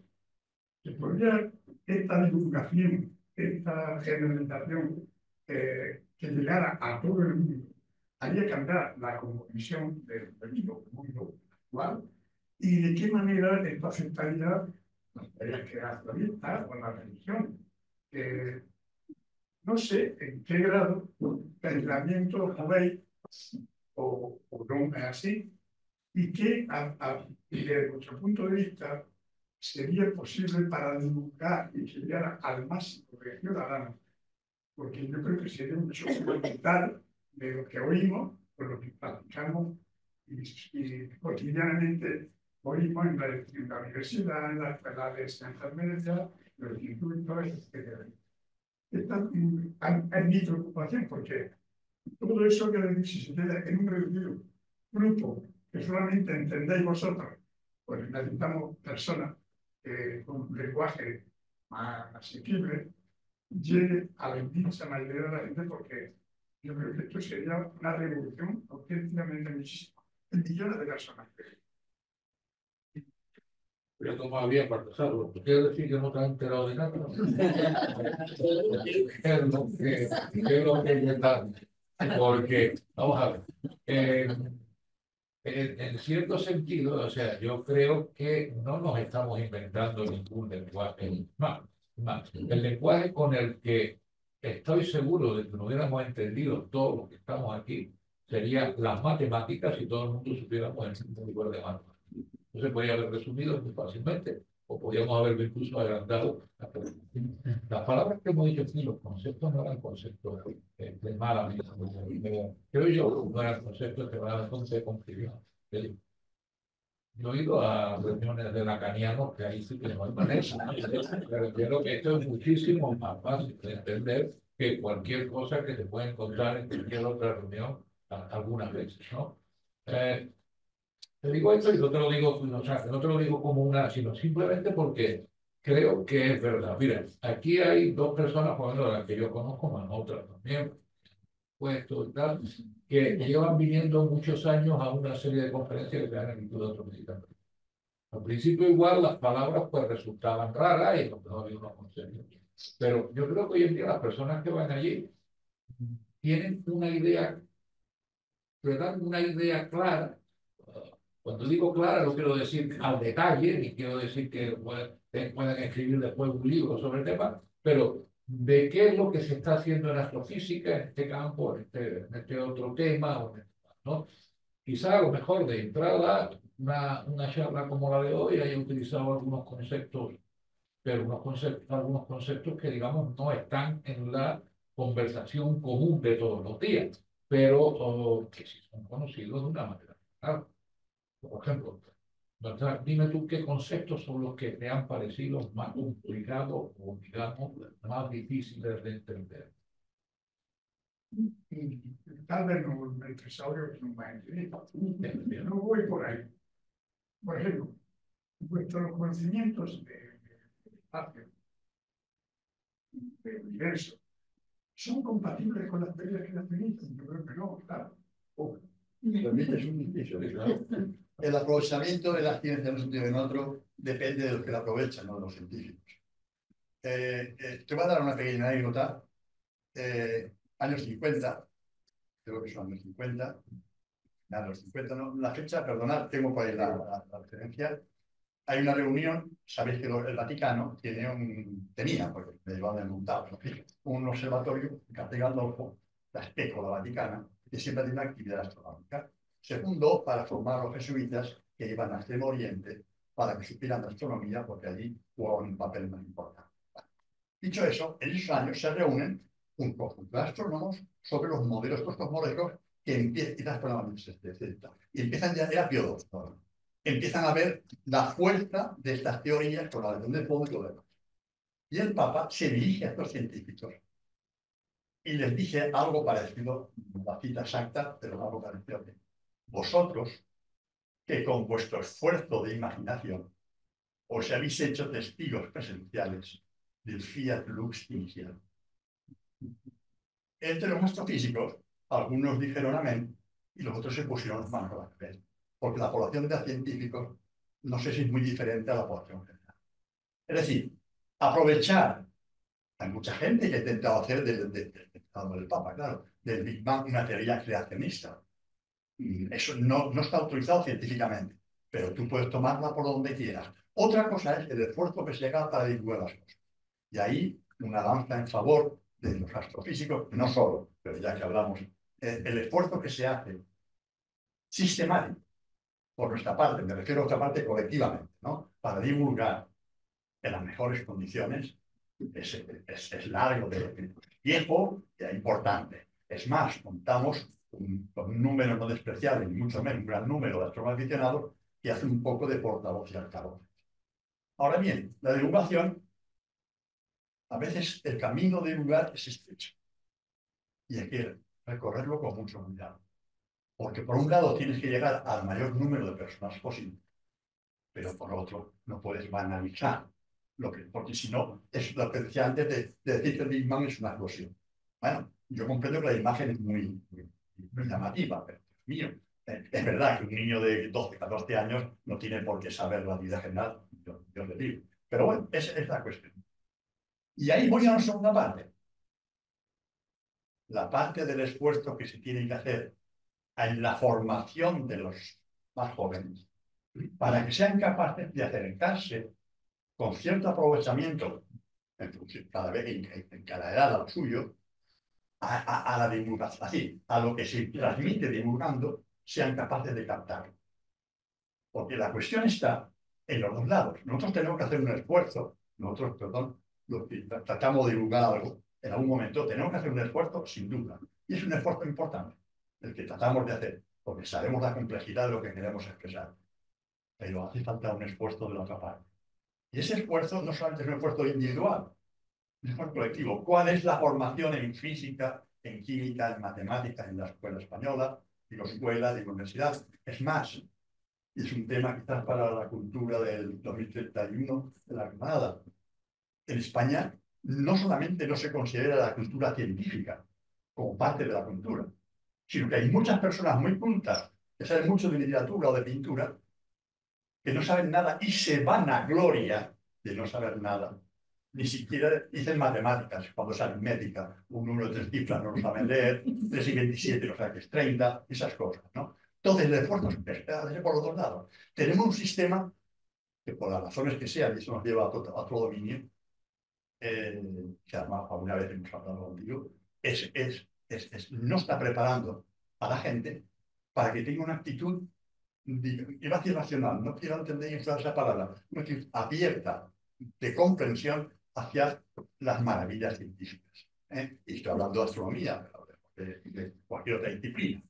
que podría esta divulgación, esta generalización que llegara a todo el mundo, haría cambiar la cosmovisión del mundo actual y de qué manera esto afectaría las tareas que hace la vida o la religión. No sé en qué grado el aislamiento podéis o no es así, y que desde vuestro punto de vista sería posible para divulgar y llegar al máximo de ciudadanos, porque yo creo que sería un hecho fundamental de lo que oímos, por lo que practicamos y cotidianamente oímos en la universidad, en la escuela de ciencias médicas, en los institutos, etc. Es mi preocupación, porque todo eso que si se queda en un reducido grupo que solamente entendéis vosotros, pues necesitamos personas con un lenguaje más asequible, llegue a la inmensa mayoría de la gente, porque yo creo que esto sería una revolución auténticamente muchísima, en millones de personas. Pero como bien para empezarlo, quiero decir que no te has enterado de nada. ¿Qué es lo que intentan? Porque, vamos a ver, en cierto sentido, o sea, yo creo que no nos estamos inventando ningún lenguaje más. El lenguaje con el que estoy seguro de que no hubiéramos entendido todos los que estamos aquí sería las matemáticas si todo el mundo supiéramos el mismo nivel de matemáticas. Entonces podría haber resumido muy fácilmente, o podríamos haberlo incluso agrandado. Las palabras que hemos dicho aquí, los conceptos no eran conceptos de mala vida. Creo yo, no eran conceptos que van a de confusión. Yo he ido a reuniones de lacanianos que ahí sí que no hay manera. Pero creo que esto es muchísimo más fácil de entender que cualquier cosa que se puede encontrar en cualquier otra reunión algunas veces, ¿no? Te digo esto y no te lo digo, o sea, no te lo digo como una, sino simplemente porque creo que es verdad. Mira, aquí hay dos personas, por ejemplo, las que yo conozco, más otras también, puestos y tal, que llevan viniendo muchos años a una serie de conferencias que se dan en el Instituto de Astrofísica. Al principio igual las palabras pues resultaban raras y no había unos conceptos. Pero yo creo que hoy en día las personas que van allí tienen una idea, te dan una idea clara. Cuando digo clara, no quiero decir al detalle, ni quiero decir que puedan escribir después un libro sobre el tema, pero de qué es lo que se está haciendo en astrofísica, en este campo, en este otro tema, ¿no? Quizá a lo mejor de entrada, una charla como la de hoy haya utilizado algunos conceptos, pero algunos conceptos que, digamos, no están en la conversación común de todos los días, pero que sí son conocidos de una manera general. Por ejemplo, dime tú qué conceptos son los que te han parecido más complicados o, digamos, más difíciles de entender. Tal vez no me interesado que no me no voy por ahí. Por ejemplo, vuestros conocimientos de espacio del universo son compatibles con las teorías creacionistas. Yo creo que no, claro. Permites un inciso, claro. El aprovechamiento de la ciencia en un sentido o en otro depende de los que la aprovechan, no de los científicos. Te voy a dar una pequeña anécdota. Años 50, creo que son años 50, años 50, no, la fecha, perdonad, tengo por ahí la referencia. Hay una reunión, sabéis que el Vaticano tenía, porque me llevaban desmontado, un observatorio Gandolfo, la Espécola Vaticana, que siempre tiene una actividad astronómica. Se fundó para formar a los jesuitas que iban a Extremo Oriente para que supieran de astronomía, porque allí jugaban un papel más importante. Dicho eso, en esos años se reúnen un conjunto de astrónomos sobre los modelos cosmológicos que empiezan, y empiezan ya, era Pío XII, ¿no? Empiezan a ver la fuerza de estas teorías con la relación del fondo y todo lo demás. Y el Papa se dirige a estos científicos y les dice algo parecido, la cita exacta, pero algo parecido. Vosotros, que con vuestro esfuerzo de imaginación os habéis hecho testigos presenciales del fiat lux inicial. Entre los astrofísicos, algunos dijeron amén y los otros se pusieron las manos a la cabeza, porque la población de científicos no sé si es muy diferente a la población general. Es decir, aprovechar, hay mucha gente que ha intentado hacer del Papa, claro, del Big Bang una teoría creacionista. Eso no está autorizado científicamente, pero tú puedes tomarla por donde quieras. Otra cosa es el esfuerzo que se haga para divulgar las cosas. Y ahí una danza en favor de los astrofísicos, no solo, pero ya que hablamos, el esfuerzo que se hace sistemático por nuestra parte, me refiero a nuestra parte colectivamente, ¿no? Para divulgar en las mejores condiciones, es largo, viejo y importante. Es más, contamos con un número no despreciable, ni mucho menos un gran número de astrónomos aficionados que hacen un poco de portavoz y altavoz. Ahora bien, la divulgación, a veces el camino de divulgar es estrecho y hay que recorrerlo con mucho cuidado. Porque por un lado tienes que llegar al mayor número de personas posible, pero por otro no puedes banalizar porque si no, es lo que decía antes de decir que el Big Bang es una explosión. Bueno, yo comprendo que la imagen es muy llamativa, pero Dios mío, es verdad que un niño de 12, 14 años no tiene por qué saber la vida general, yo le digo. Pero bueno, es la cuestión. Y ahí voy a la segunda parte. La parte del esfuerzo que se tiene que hacer en la formación de los más jóvenes, para que sean capaces de acercarse con cierto aprovechamiento, cada vez en cada edad a lo suyo, a la divulgación, así, a lo que se transmite divulgando, sean capaces de captarlo. Porque la cuestión está en los dos lados. Nosotros tenemos que hacer un esfuerzo, los que tratamos de divulgar algo, en algún momento tenemos que hacer un esfuerzo sin duda. Y es un esfuerzo importante, el que tratamos de hacer, porque sabemos la complejidad de lo que queremos expresar. Pero hace falta un esfuerzo de la otra parte. Y ese esfuerzo no solamente es un esfuerzo individual, es un esfuerzo colectivo. ¿Cuál es la formación en física, en química, en matemáticas en la escuela española, digo escuela, digo universidad? Es más, y es un tema quizás para la cultura del 2031 de la Armada. En España no solamente no se considera la cultura científica como parte de la cultura, sino que hay muchas personas muy cultas que saben mucho de literatura o de pintura que no saben nada y se van a gloria de no saber nada. Ni siquiera dicen matemáticas, cuando es aritmética, un número de 3 cifras no lo saben leer, 3 y 27 no saben que es 30, esas cosas, ¿no? Entonces, el esfuerzo es por los dos lados. Tenemos un sistema que, por las razones que sean, y eso nos lleva a otro dominio, que además alguna vez hemos hablado contigo, no está preparando a la gente para que tenga una actitud, iba a decir racional, no quiero entender y usar esa palabra, una actitud abierta de comprensión hacia las maravillas científicas. Y estoy hablando de astronomía, de cualquier otra disciplina.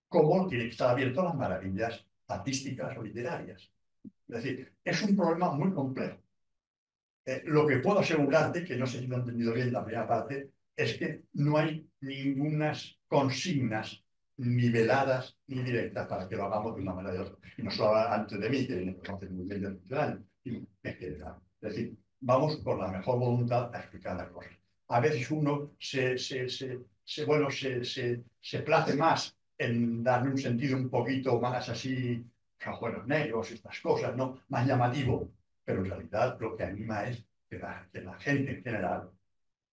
¿Cómo tiene que estar abierto a las maravillas artísticas o literarias? Es decir, es un problema muy complejo. Lo que puedo asegurarte, que no sé si lo he entendido bien la primera parte, es que no hay ningunas consignas niveladas ni directas para que lo hagamos de una manera de otra. Y no solo antes de mí, que me conoce muy bien de muchos años, sino en general. Es decir, vamos con la mejor voluntad a explicar las cosas. A veces uno se place más en darle un sentido un poquito más así, cajuelos negros, estas cosas, ¿no? Más llamativo, pero en realidad lo que anima es que la gente en general,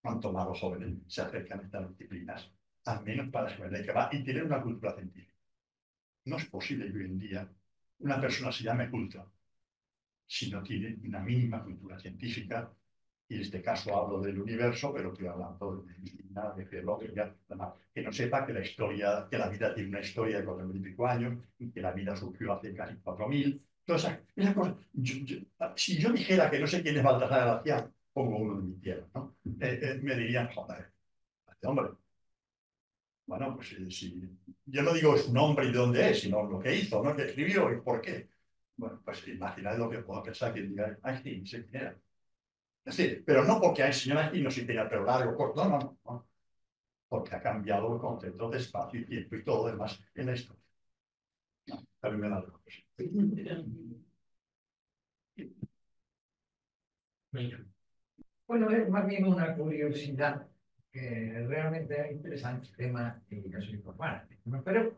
cuanto más los jóvenes se acercan a estas disciplinas, al menos para saber de qué va y tienen una cultura científica. No es posible que hoy en día una persona se llame culta si no tiene una mínima cultura científica, y en este caso hablo del universo, pero estoy hablando de medicina, de geología, que no sepa que la historia, que la vida tiene una historia de 4.000 y pico años, y que la vida surgió hace casi 4.000. Todas esas cosas. Si yo dijera que no sé quién es Baltasar Gracián, pongo uno de mi tierra, ¿no? Me dirían, joder, este hombre. Bueno, pues yo no digo su nombre y de dónde es, sino lo que hizo, ¿no? Que escribió y por qué. Bueno, pues imaginad lo que puedo pensar que diga Einstein, sé quién era. Es decir, pero no porque el señor Einstein no se tenía el pelo largo, corto, no, porque ha cambiado el concepto de espacio y tiempo y todo lo demás en esto. No, también me da algo. Bueno, es más bien una curiosidad que realmente es interesante el tema y yo soy informático, ¿no? Pero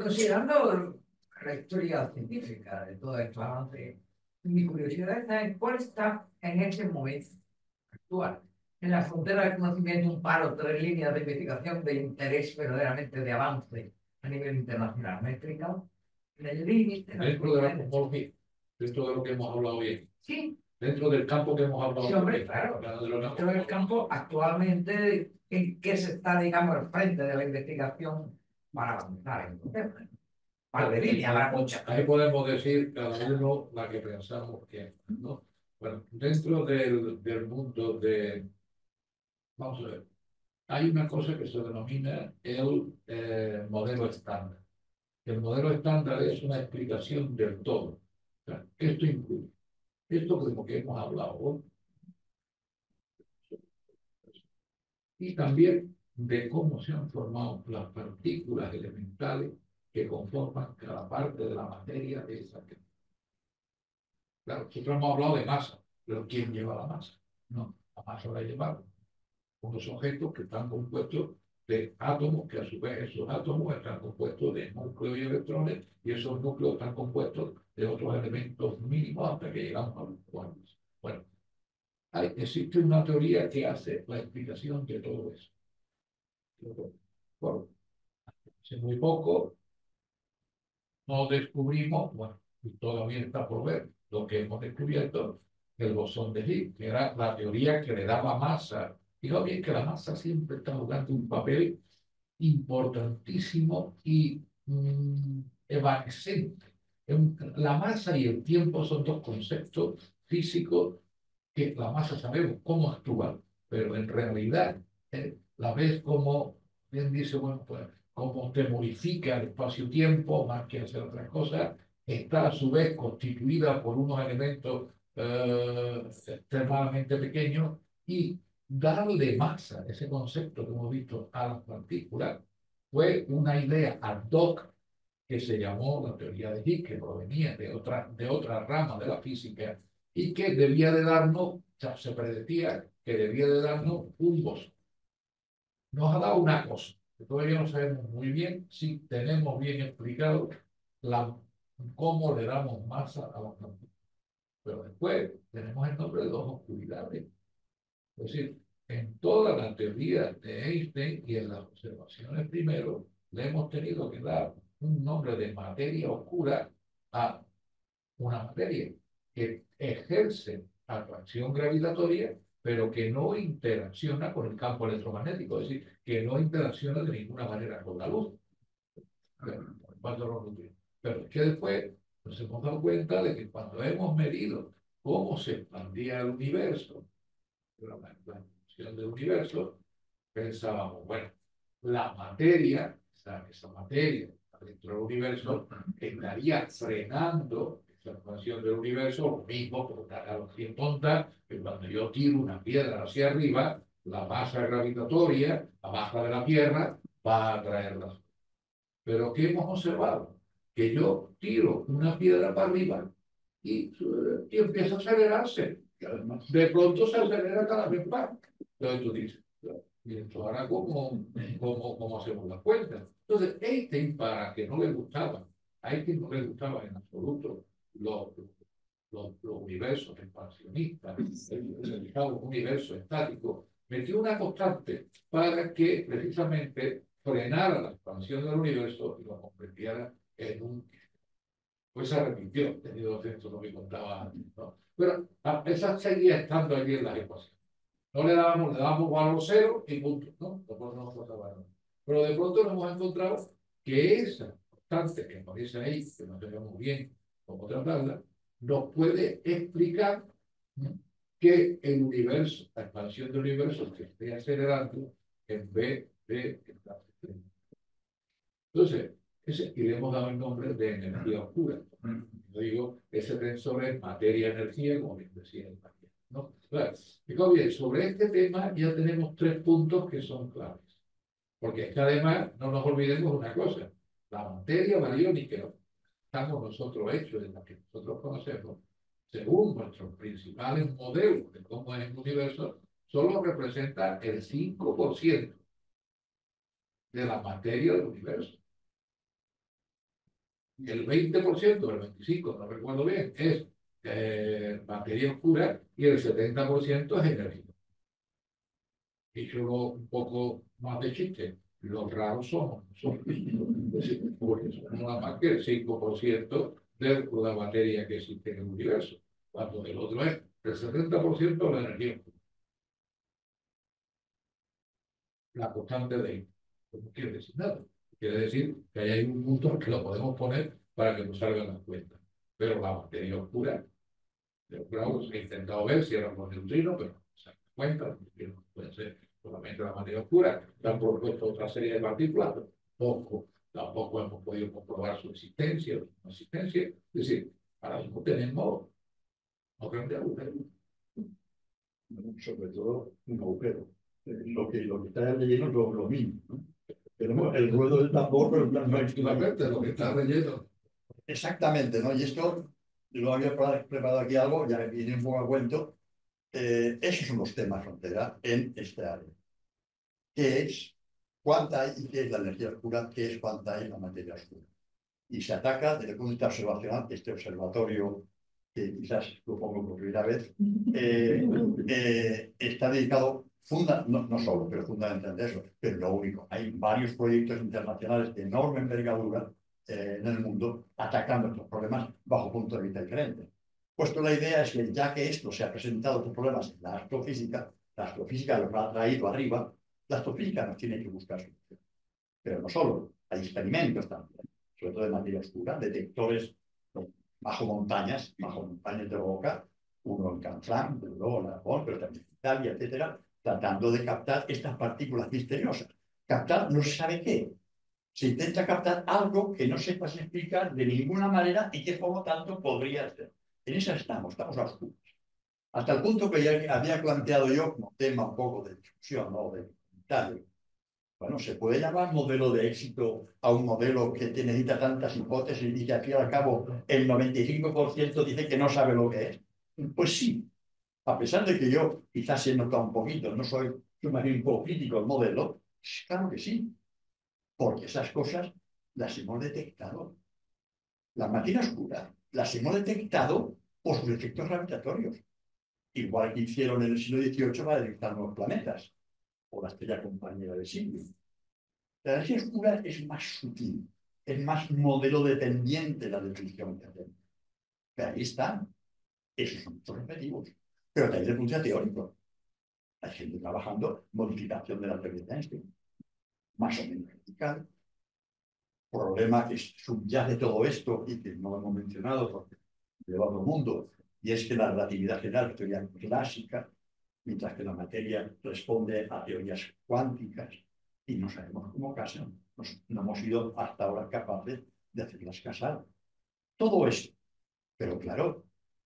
considerando la historia científica de todo esto avance, mi curiosidad está en cuál está en este momento actual, en la frontera del conocimiento, un par o tres líneas de investigación de interés verdaderamente de avance a nivel internacional. ¿Me he explicado? En el límite. Dentro de la cosmología, dentro de lo que hemos hablado bien. Sí, Dentro del campo que hemos hablado. sí, hombre, claro. Dentro del campo, actualmente, ¿en qué se está, digamos, al frente de la investigación para avanzar en el tema? Par de líneas, habrá muchas. Ahí podemos decir cada uno la que pensamos que, ¿no? Bueno, dentro del mundo de, vamos a ver, hay una cosa que se denomina el modelo estándar. El modelo estándar es una explicación del todo. O sea, esto incluye esto de lo que hemos hablado hoy, y también de cómo se han formado las partículas elementales que conforman cada parte de la materia de esa que. Claro, nosotros hemos hablado de masa, pero ¿quién lleva la masa? No, la masa la llevan unos objetos que están compuestos de átomos, que a su vez esos átomos están compuestos de núcleos y electrones, y esos núcleos están compuestos de otros elementos mínimos hasta que llegamos a los cuantos. Bueno, existe una teoría que hace la explicación de todo eso. Bueno, hace muy poco nos descubrimos, bueno, y todavía está por ver lo que hemos descubierto, el bosón de Higgs, que era la teoría que le daba masa. Digo bien que la masa siempre está jugando un papel importantísimo y evanescente. La masa y el tiempo son dos conceptos físicos que la masa sabemos cómo actúa, pero en realidad la ves como, bien dice, bueno, pues como te modifica el espacio-tiempo más que hacer otras cosas, está a su vez constituida por unos elementos extremadamente pequeños, y darle masa, ese concepto que hemos visto a las partículas, fue una idea ad hoc que se llamó la teoría de Higgs, que provenía de otra rama de la física y que debía de darnos, o sea, se predecía que debía de darnos un bosón. Nos ha dado una cosa, que todavía no sabemos muy bien si tenemos bien explicado cómo le damos masa a las partículas. Pero después tenemos el nombre de dos oscuridades. Es decir, en toda la teoría de Einstein y en las observaciones primero, le hemos tenido que dar un nombre de materia oscura a una materia que ejerce atracción gravitatoria, pero que no interacciona con el campo electromagnético, es decir, que no interacciona de ninguna manera con la luz. Pero es que después nos hemos dado cuenta de que cuando hemos medido cómo se expandía el universo, la expansión del universo, pensábamos, bueno, la materia, esa materia dentro del universo estaría frenando esa expansión del universo, lo mismo por a los 100 tontas, que cuando yo tiro una piedra hacia arriba, la masa gravitatoria, la masa de la Tierra, va a atraerla. Pero ¿qué hemos observado? Que yo tiro una piedra para arriba y empieza a acelerarse. De pronto se acelera cada vez más. Entonces tú dices, y esto ahora cómo hacemos las cuentas. Entonces, Einstein, para que no le gustaba, a Einstein no le gustaba en absoluto los universos expansionistas, el universo estático, metió una constante para que precisamente frenara la expansión del universo y lo convirtiera en un... Pues se repitió, tenido esto lo que contaba antes, ¿no? Pero esa seguía estando allí en las ecuaciones. No le dábamos valor cero y punto, ¿no? Pero de pronto nos hemos encontrado que esa constante que aparece ahí, que no tenemos bien cómo tratarla, nos puede explicar, ¿no?, que el universo, la expansión del universo se esté acelerando en vez de estar. Entonces, y le hemos dado el nombre de energía oscura. Yo digo, ese tensor es materia-energía, como bien decía el María, ¿no? Claro. Digo, bien, sobre este tema ya tenemos 3 puntos que son claves. Porque es que además no nos olvidemos una cosa, la materia bariónica, estamos nosotros hechos, en la que nosotros conocemos, según nuestros principales modelos de cómo es el universo, solo representa el 5% de la materia del universo. El 20%, el 25%, no recuerdo bien, es materia oscura y el 70% es energía. Dicho un poco más de chiste, los raros somos nosotros, porque somos nada más que el 5% de la materia que existe en el universo, cuando el otro es el 70% de la energía oscura. La constante de ahí. No quiere decir nada. Quiere decir que hay un punto que lo podemos poner para que nos salgan las cuentas. Pero la materia oscura, he intentado ver si eran los neutrinos, pero no se dan cuenta, puede ser solamente la materia oscura. Han propuesto otra serie de partículas, pero tampoco hemos podido comprobar su existencia o su no existencia. Es decir, ahora mismo tenemos un gran agujero. Sobre todo un agujero. Lo que está relleno es lo mismo, ¿no? Tenemos el ruedo del tambor, pero no Efectivamente, lo que está relleno. Exactamente, ¿no? Y esto, lo había preparado aquí algo, ya viene un poco a cuento. Esos son los temas frontera en este área. ¿Qué es? ¿Cuánta hay y qué es la energía oscura? ¿Qué es cuánta hay la materia oscura? Y se ataca desde el punto de vista observacional, este observatorio, que quizás lo pongo por primera vez, está dedicado, no solo, pero fundamentalmente a eso, pero lo único. Hay varios proyectos internacionales de enorme envergadura en el mundo atacando estos problemas bajo punto de vista diferente. Puesto la idea es que ya que esto se ha presentado por problemas en la astrofísica lo ha traído arriba, la astrofísica nos tiene que buscar solución. Pero no solo, hay experimentos también, sobre todo de materia oscura, detectores bajo montañas de roca, uno en Canfranc, luego en Aragón, pero también en Italia, etcétera, tratando de captar estas partículas misteriosas. Captar no se sabe qué. Se intenta captar algo que no sepas explicar de ninguna manera y que por lo tanto podría ser. En esa estamos a oscuras. Hasta el punto que ya había planteado yo como tema un poco de discusión, ¿no?, de comentario. Bueno, se puede llamar modelo de éxito a un modelo que necesita tantas hipótesis y que al fin y al cabo el 95% dice que no sabe lo que es. Pues sí, a pesar de que yo quizás se nota un poquito, soy más bien un poco crítico del modelo, claro que sí, porque esas cosas las hemos detectado. La materia oscura las hemos detectado por sus efectos gravitatorios, igual que hicieron en el siglo XVIII para detectar nuevos planetas, o la estrella compañera de Sirius. La energía oscura es más sutil, es más modelo dependiente de la definición que hacemos. Pero ahí están, esos son nuestros objetivos. Pero también desde el punto de vista teórico. Hay gente trabajando modificación de la teoría de Einstein, más o menos radical. Problema que subyace todo esto y que no hemos mencionado porque lleva a todo el mundo, y es que la relatividad general es teoría clásica, mientras que la materia responde a teorías cuánticas y no sabemos cómo casan. No hemos sido hasta ahora capaces de hacerlas casar. Todo eso. Pero claro,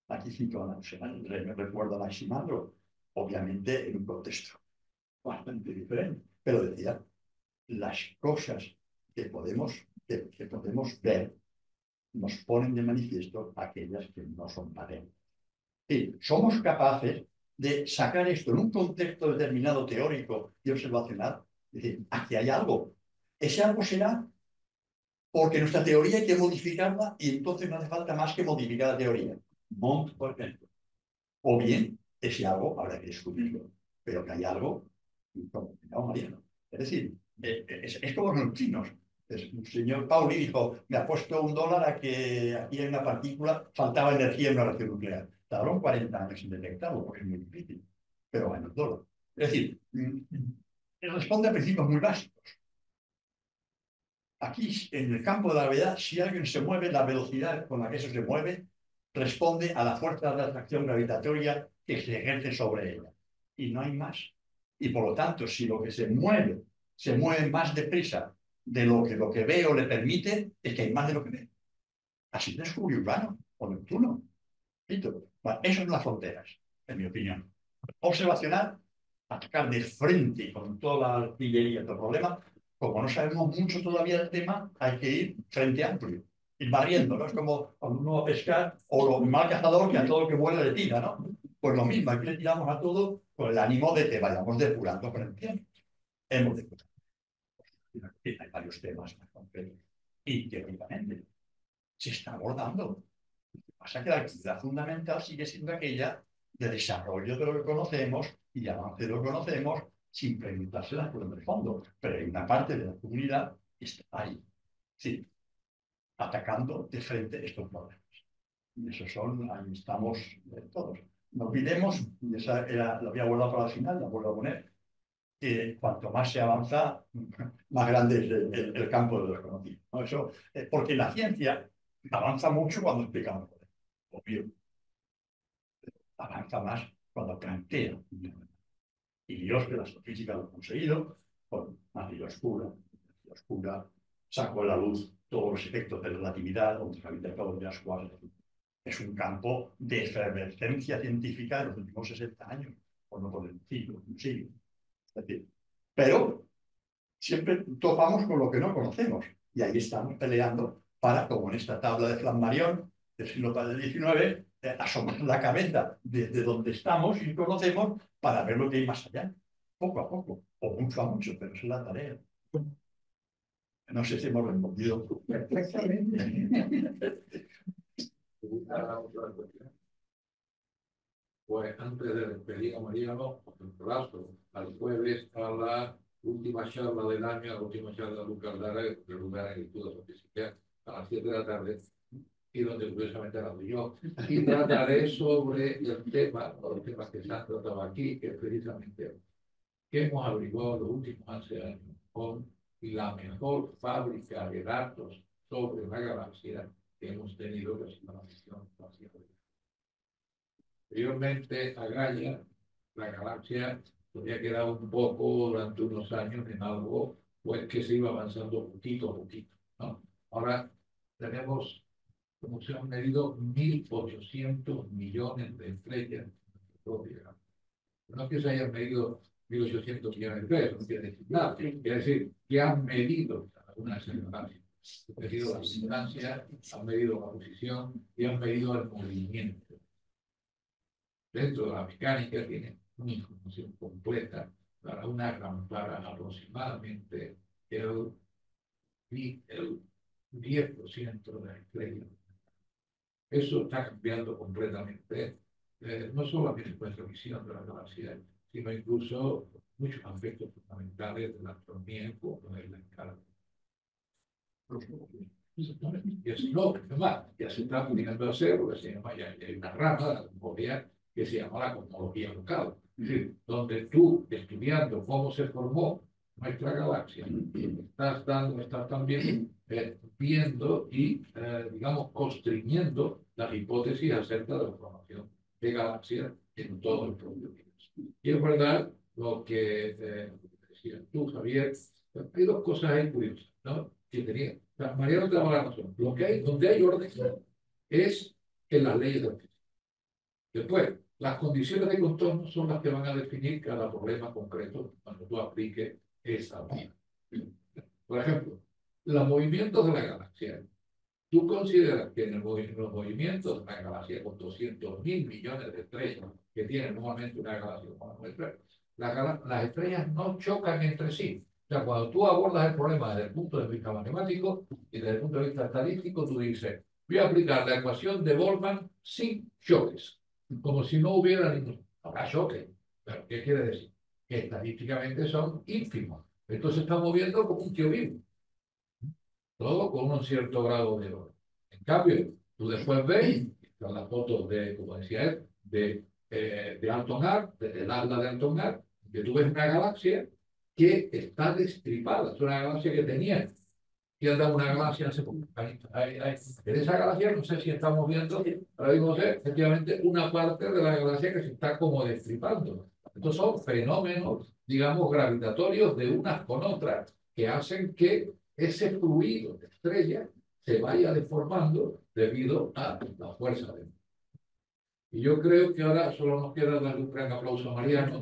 aquí cito a me recuerdo a Anaximandro, obviamente en un contexto bastante diferente, pero decía, las cosas que podemos ver nos ponen de manifiesto aquellas que no son patentes. Sí, somos capaces de sacar esto en un contexto determinado teórico y observacional. Es decir, aquí hay algo. Ese algo será porque nuestra teoría hay que modificarla y entonces no hace falta más que modificar la teoría. Montt, por ejemplo. O bien, ese algo habrá que descubrirlo, pero que hay algo, como Mariano. Es decir, es como los neutrinos. El señor Pauli dijo, me ha puesto $1 a que aquí hay una partícula, faltaba energía en una reacción nuclear. Tardaron 40 años en detectarlo, porque es muy difícil, pero bueno, $1. Es decir, responde a principios muy básicos. Aquí, en el campo de la gravedad, si alguien se mueve, la velocidad con la que eso se mueve responde a la fuerza de atracción gravitatoria que se ejerce sobre ella. Y no hay más. Y por lo tanto, si lo que se mueve más deprisa de lo que veo le permite, es que hay más de lo que ve. Así descubrió Urano o Neptuno. Bueno, eso son las fronteras, en mi opinión. Observacional, atacar de frente con toda la artillería, todo el problema. Como no sabemos mucho todavía del tema, hay que ir frente amplio, ir barriendo, ¿no? Es como cuando uno va a pescar o lo mal cazador que a todo lo que vuela le tira, ¿no? Pues lo mismo, aquí le tiramos a todo con el ánimo de que vayamos depurando con el tiempo. Hemos depurado. Hay varios temas más concretos. Y teóricamente se está abordando. Lo que pasa es que la actividad fundamental sigue siendo aquella de desarrollo de lo que conocemos y avance de lo que conocemos sin preguntarse las cosas de fondo. Pero hay una parte de la comunidad que está ahí, sí, atacando de frente estos problemas. Y esos son, ahí estamos todos. No olvidemos, y esa era, la había guardado para el final, la vuelvo a poner, que cuanto más se avanza, más grande es el campo de lo desconocido, ¿no? Eso, porque la ciencia avanza mucho cuando explicamos, obvio, avanza más cuando plantea. Y Dios, que la astrofísica lo ha conseguido, con materia oscura. La oscura sacó a la luz todos los efectos de relatividad, donde gravitación de las cuales es un campo de efervescencia científica de los últimos 60 años, por no poder decir, un siglo. Es decir, pero siempre topamos con lo que no conocemos. Y ahí estamos peleando para, como en esta tabla de Flammarion del siglo XIX, asomar la cabeza de donde estamos y conocemos para ver lo que hay más allá, poco a poco, o mucho a mucho, pero esa es la tarea. No sé si hemos respondido perfectamente. Pues antes de despedir a Mariano, el plazo al jueves a la última charla del año, la última charla de Lucas Lara, del lugar en el Instituto de Física, a las 7 de la tarde, y donde curiosamente la doy yo. Y trataré sobre el tema, los temas que se han tratado aquí, que es precisamente que hemos averiguado los últimos 11 años con la mejor fábrica de datos sobre la galaxia que hemos tenido, que es la misión espacial. Anteriormente a Gaia, la galaxia había quedado un poco durante unos años en algo pues, que se iba avanzando poquito a poquito, ¿no? Ahora tenemos, como se han medido, 1.800 millones de estrellas en nuestra propia galaxia. No es que se hayan medido 1.800 millones de estrellas, no quiere decir nada. Quiere decir que han medido alguna de esas galaxias. Han medido la distancia, han medido la posición y han medido el movimiento. Dentro de la mecánica tiene una información completa para aproximadamente el 10% de las estrellas. Eso está cambiando completamente, no solamente nuestra visión de la galaxia, sino incluso muchos aspectos fundamentales de la astronomía, como es la escala. Y así no, además, ya se está pudiendo hacer lo que se llama, ya hay una rama de la cosmología que se llama la cosmología local, es decir, donde tú, estudiando cómo se formó nuestra galaxia, estás también viendo y, digamos, constriñendo las hipótesis acerca de la formación de galaxias en todo el propio universo. Y es verdad lo que decías tú, Javier, hay dos cosas ahí curiosas, ¿no? Que tenía, Mariano te daba la razón. Lo que hay, donde hay orden es en las leyes de la física. Después, las condiciones de contorno son las que van a definir cada problema concreto cuando tú apliques esa ley. Por ejemplo, los movimientos de la galaxia tú consideras que en los movimientos de una galaxia con 200.000 millones de estrellas que tiene normalmente una galaxia como la nuestra, las estrellas no chocan entre sí. O sea, cuando tú abordas el problema desde el punto de vista matemático y desde el punto de vista estadístico, tú dices, voy a aplicar la ecuación de Boltzmann sin choques, como si no hubiera ningún. Habrá choques. ¿Pero qué quiere decir? Que estadísticamente son ínfimos. Esto se está moviendo como un tío vivo. Todo con un cierto grado de orden. En cambio, tú después ves, con las fotos de, como decía él, de Alton Arc, del ala de Alton Arc, que tú ves una galaxia que está destripada. Es una galaxia que tenía. Y anda una galaxia hace poco. En esa galaxia, no sé si estamos viendo, ahora mismo efectivamente una parte de la galaxia que se está como destripando. Estos son fenómenos, digamos, gravitatorios de unas con otras, que hacen que ese fluido de estrellas se vaya deformando debido a la fuerza de. Y yo creo que ahora solo nos queda darle un gran aplauso a Mariano.